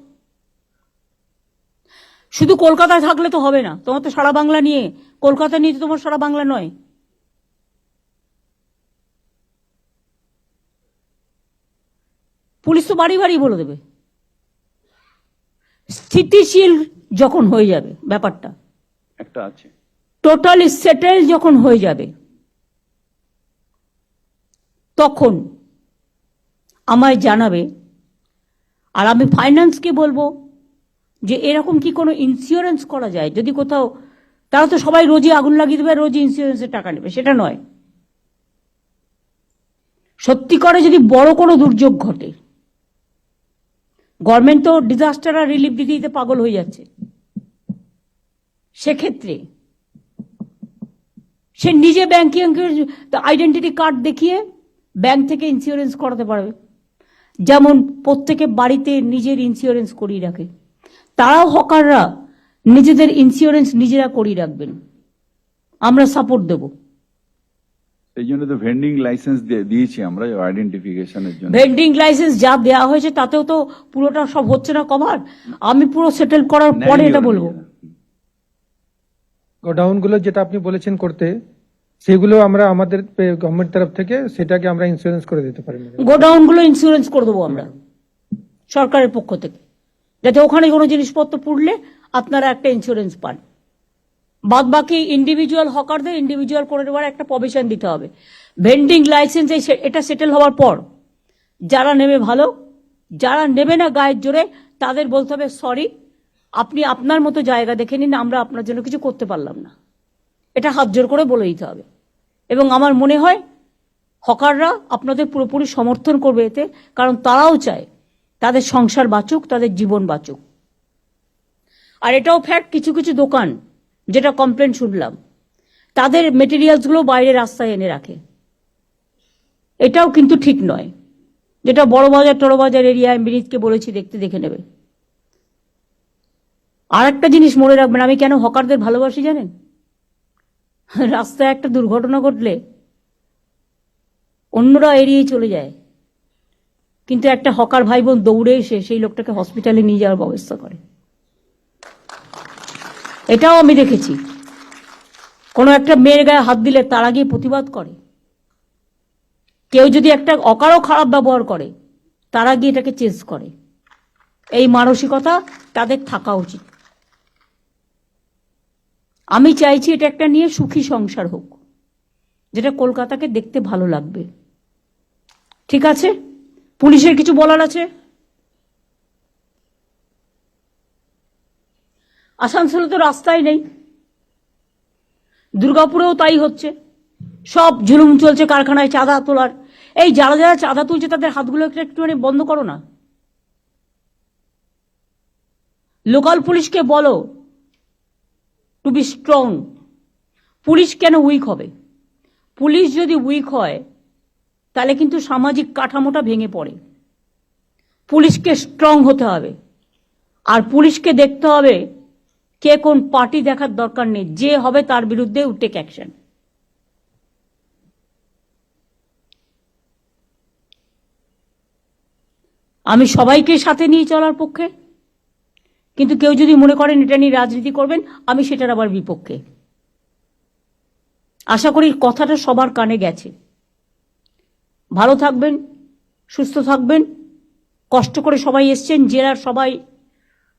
A: শুধু কলকাতায় থাকলে তো হবে না, তোমার তো সারা বাংলা নিয়ে, কলকাতা নিয়ে তো তোমার সারা বাংলা নয়। পুলিশ তো বাড়ি বাড়ি বলে দেবে। স্থিতিশীল যখন হয়ে যাবে ব্যাপারটা,
C: একটা আছে,
A: টোটালি সেটেল যখন হয়ে যাবে, তখন আমায় জানাবে। আর আমি ফাইন্যান্সকে বলবো যে এরকম কি কোনো ইন্স্যুরেন্স করা যায়? যদি কোথাও, তারা তো সবাই রোজই আগুন লাগিয়ে দেবে, রোজই ইন্স্যুরেন্সের টাকা নেবে, সেটা নয়। সত্যি করে যদি বড় কোনো দুর্যোগ ঘটে, গভর্নমেন্ট তো ডিজাস্টার আর রিলিফ দিতে দিতে পাগল হয়ে যাচ্ছে, সেক্ষেত্রে সে নিজে ব্যাংকিং আইডেন্টিটি কার্ড দেখিয়ে ব্যাংক থেকে ইন্স্যুরেন্স করাতে পারবে। যেমন প্রত্যেকে বাড়িতে নিজের ইন্স্যুরেন্স করিয়ে রাখে, তারাও হকাররা নিজেদের ইন্স্যুরেন্স নিজেরা করিয়ে রাখবেন, আমরা সাপোর্ট দেব।
C: এই জন্য তো ভেন্ডিং লাইসেন্স দিয়েছি আমরা আইডেন্টিফিকেশনের জন্য।
A: ভেন্ডিং লাইসেন্স যা দেওয়া হয়েছে তাতেও তো পুরোটা সব হচ্ছে না কভার। আমি পুরো সেটেল করার পরে এটা বলবো।
K: গোডাউনগুলো যেটা আপনি বলেছেন করতে, সেগুলো আমরা আমাদের গভর্নমেন্ট তরফ থেকে সেটাকে আমরা ইন্স্যুরেন্স করে দিতে পারি।
A: গোডাউনগুলো ইন্স্যুরেন্স করে দেবো আমরা সরকারের পক্ষ থেকে, যাতে ওখানে কোনো জিনিসপত্র পুড়লে আপনারা একটা ইন্স্যুরেন্স পান। বাদ বাকি ইন্ডিভিজুয়াল হকারদের ইন্ডিভিজুয়াল করে দেওয়ার একটা প্রভিশন দিতে হবে। ভেন্ডিং লাইসেন্স এটা সেটেল হওয়ার পর যারা নেবে ভালো, যারা নেবে না গায়ের জোরে, তাদের বলতে হবে সরি, আপনি আপনার মতো জায়গা দেখে নিন, আমরা আপনার জন্য কিছু করতে পারলাম না। এটা হাত জোর করে বলে দিতে হবে। এবং আমার মনে হয় হকাররা আপনাদের পুরোপুরি সমর্থন করবে এতে, কারণ তারাও চায় তাদের সংসার বাঁচুক, তাদের জীবন বাঁচুক। আর এটাও ফ্যাক্ট, কিছু কিছু দোকান যেটা কমপ্লেন শুনলাম, তাদের মেটেরিয়ালসগুলো বাইরে রাস্তায় এনে রাখে, এটাও কিন্তু ঠিক নয়। যেটা বড় বাজার টড়ো বাজার এরিয়ায় মিনিটকে বলেছি দেখে নেবে। আর একটা জিনিস মনে রাখবেন, আমি কেন হকারদের ভালোবাসি জানেন? রাস্তায় একটা দুর্ঘটনা ঘটলে অন্যরা এড়িয়ে চলে যায়, কিন্তু একটা হকার ভাই বোন দৌড়ে এসে সেই লোকটাকে হসপিটালে নিয়ে যাওয়ার ব্যবস্থা করে। এটাও আমি দেখেছি। কোনো একটা মেয়ের গায়ে হাত দিলে তারা গিয়ে প্রতিবাদ করে। কেউ যদি একটা অকারও খারাপ ব্যবহার করে, তারা গিয়ে এটাকে চেঞ্জ করে। এই মানসিকতা তাদের থাকা উচিত। আমি চাইছি এটা একটা নিয়ে সুখী সংসার হোক, যেটা কলকাতাকে দেখতে ভালো লাগবে। ঠিক আছে? পুলিশের কিছু বলার আছে? আসানসোলে তো রাস্তাই নেই, দুর্গাপুরেও তাই হচ্ছে। সব ঝুলুম চলছে কারখানায় চাঁদা তোলার। এই যারা যারা চাঁদা তুলছে তাদের হাতগুলো একটুখানি বন্ধ করো না। লোকাল পুলিশকে বলো টু বি স্ট্রং। পুলিশ কেন উইক হবে? পুলিশ যদি উইক হয় তাহলে কিন্তু সামাজিক কাঠামোটা ভেঙে পড়ে। পুলিশকে স্ট্রং হতে হবে। আর পুলিশকে দেখতে হবে কে কোন পার্টি দেখার দরকার নেই, যে হবে তার বিরুদ্ধে টেক অ্যাকশন। আমি সবাইকে সাথে নিয়ে চলার পক্ষে। কিন্তু কেউ যদি মনে করেন এটা নিয়ে রাজনীতি করবেন, আমি সেটার আবার বিপক্ষে। আশা করি কথাটা সবার কানে গেছে। ভালো থাকবেন, সুস্থ থাকবেন। কষ্ট করে সবাই এসছেন, জেলার সবাই,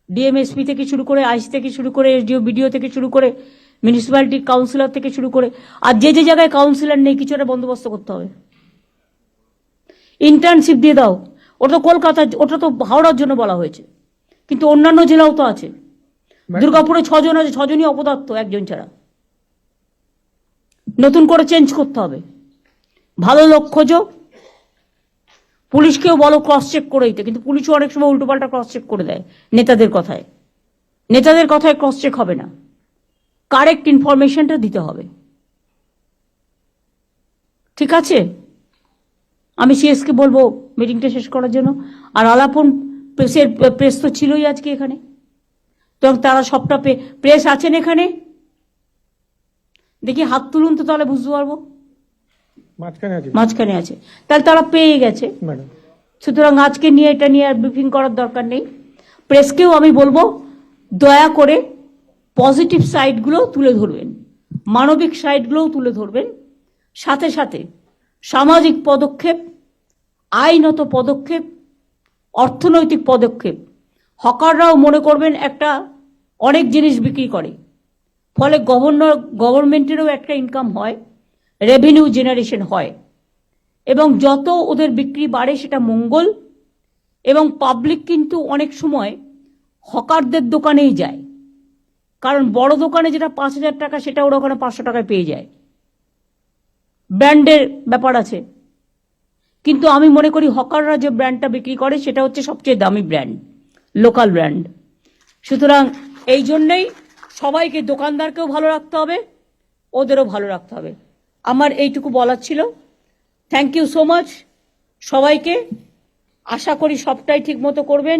A: ডিএমএসপি থেকে শুরু করে, আইসি থেকে শুরু করে, এসডিও বিডিও থেকে শুরু করে, মিউনিসিপ্যালিটি কাউন্সিলর থেকে শুরু করে, আর যে যে জায়গায় কাউন্সিলর নেই কিছু একটা বন্দোবস্ত করতে হবে। ইন্টার্নশিপ দিয়ে দাও, ওটা তো কলকাতা, ওটা তো হাওড়ার জন্য বলা হয়েছে, কিন্তু অন্যান্য জেলাও তো আছে। দুর্গাপুরে 6 জন আছে, 6 জনই অপদার্থ, একজন ছাড়া। নতুন করে চেঞ্জ করতে হবে। ভালো লোক খোঁজো, পুলিশকেও বলো ক্রস চেক করে দিতে, কিন্তু পুলিশও অনেক সময় উল্টোপাল্টা ক্রস চেক করে দেয় নেতাদের কথায়। নেতাদের কথায় ক্রস চেক হবে না, কারেক্ট ইনফরমেশনটা দিতে হবে। ঠিক আছে, আমি সিএসকে বলবো মিটিংটা শেষ করার জন্য। আর আলাপন প্রেস তো ছিলই আজকে এখানে, তো তারা সবটা প্রেস আছেন এখানে, দেখি হাত তুলুন তো, তাহলে বুঝতে পারবো। মাঝখানে আছে, তাহলে তারা পেয়ে গেছে
K: ম্যাডাম।
A: সুতরাং আজকে নিয়ে এটা নিয়ে আর ব্রিফিং করার দরকার নেই। প্রেসকেও আমি বলবো দয়া করে পজিটিভ সাইডগুলো তুলে ধরবেন, মানবিক সাইডগুলোও তুলে ধরবেন, সাথে সাথে সামাজিক পদক্ষেপ, আইনত পদক্ষেপ, অর্থনৈতিক পদক্ষেপ। হকাররাও মনে করবেন একটা অনেক জিনিস বিক্রি করে, ফলে গভর্নমেন্টেরও একটা ইনকাম হয়, রেভিনিউ জেনারেশন হয়, এবং যত ওদের বিক্রি বাড়ে সেটা মঙ্গল। এবং পাবলিক কিন্তু অনেক সময় হকারদের দোকানেই যায়, কারণ বড় দোকানে যেটা 5,000 টাকা সেটা ওরা ওখানে 500 টাকায় পেয়ে যায়। ব্র্যান্ডের ব্যাপার আছে, কিন্তু আমি মনে করি হকাররা যে ব্র্যান্ডটা বিক্রি করে সেটা হচ্ছে সবচেয়ে দামি ব্র্যান্ড, লোকাল ব্র্যান্ড। সুতরাং এই জন্যই সবাইকে, দোকানদারকেও ভালো রাখতে হবে, ওদেরও ভালো রাখতে হবে। আমার এইটুকু বলার ছিল। থ্যাংক ইউ সো মাচ সবাইকে। আশা করি সবটাই ঠিক মতো করবেন।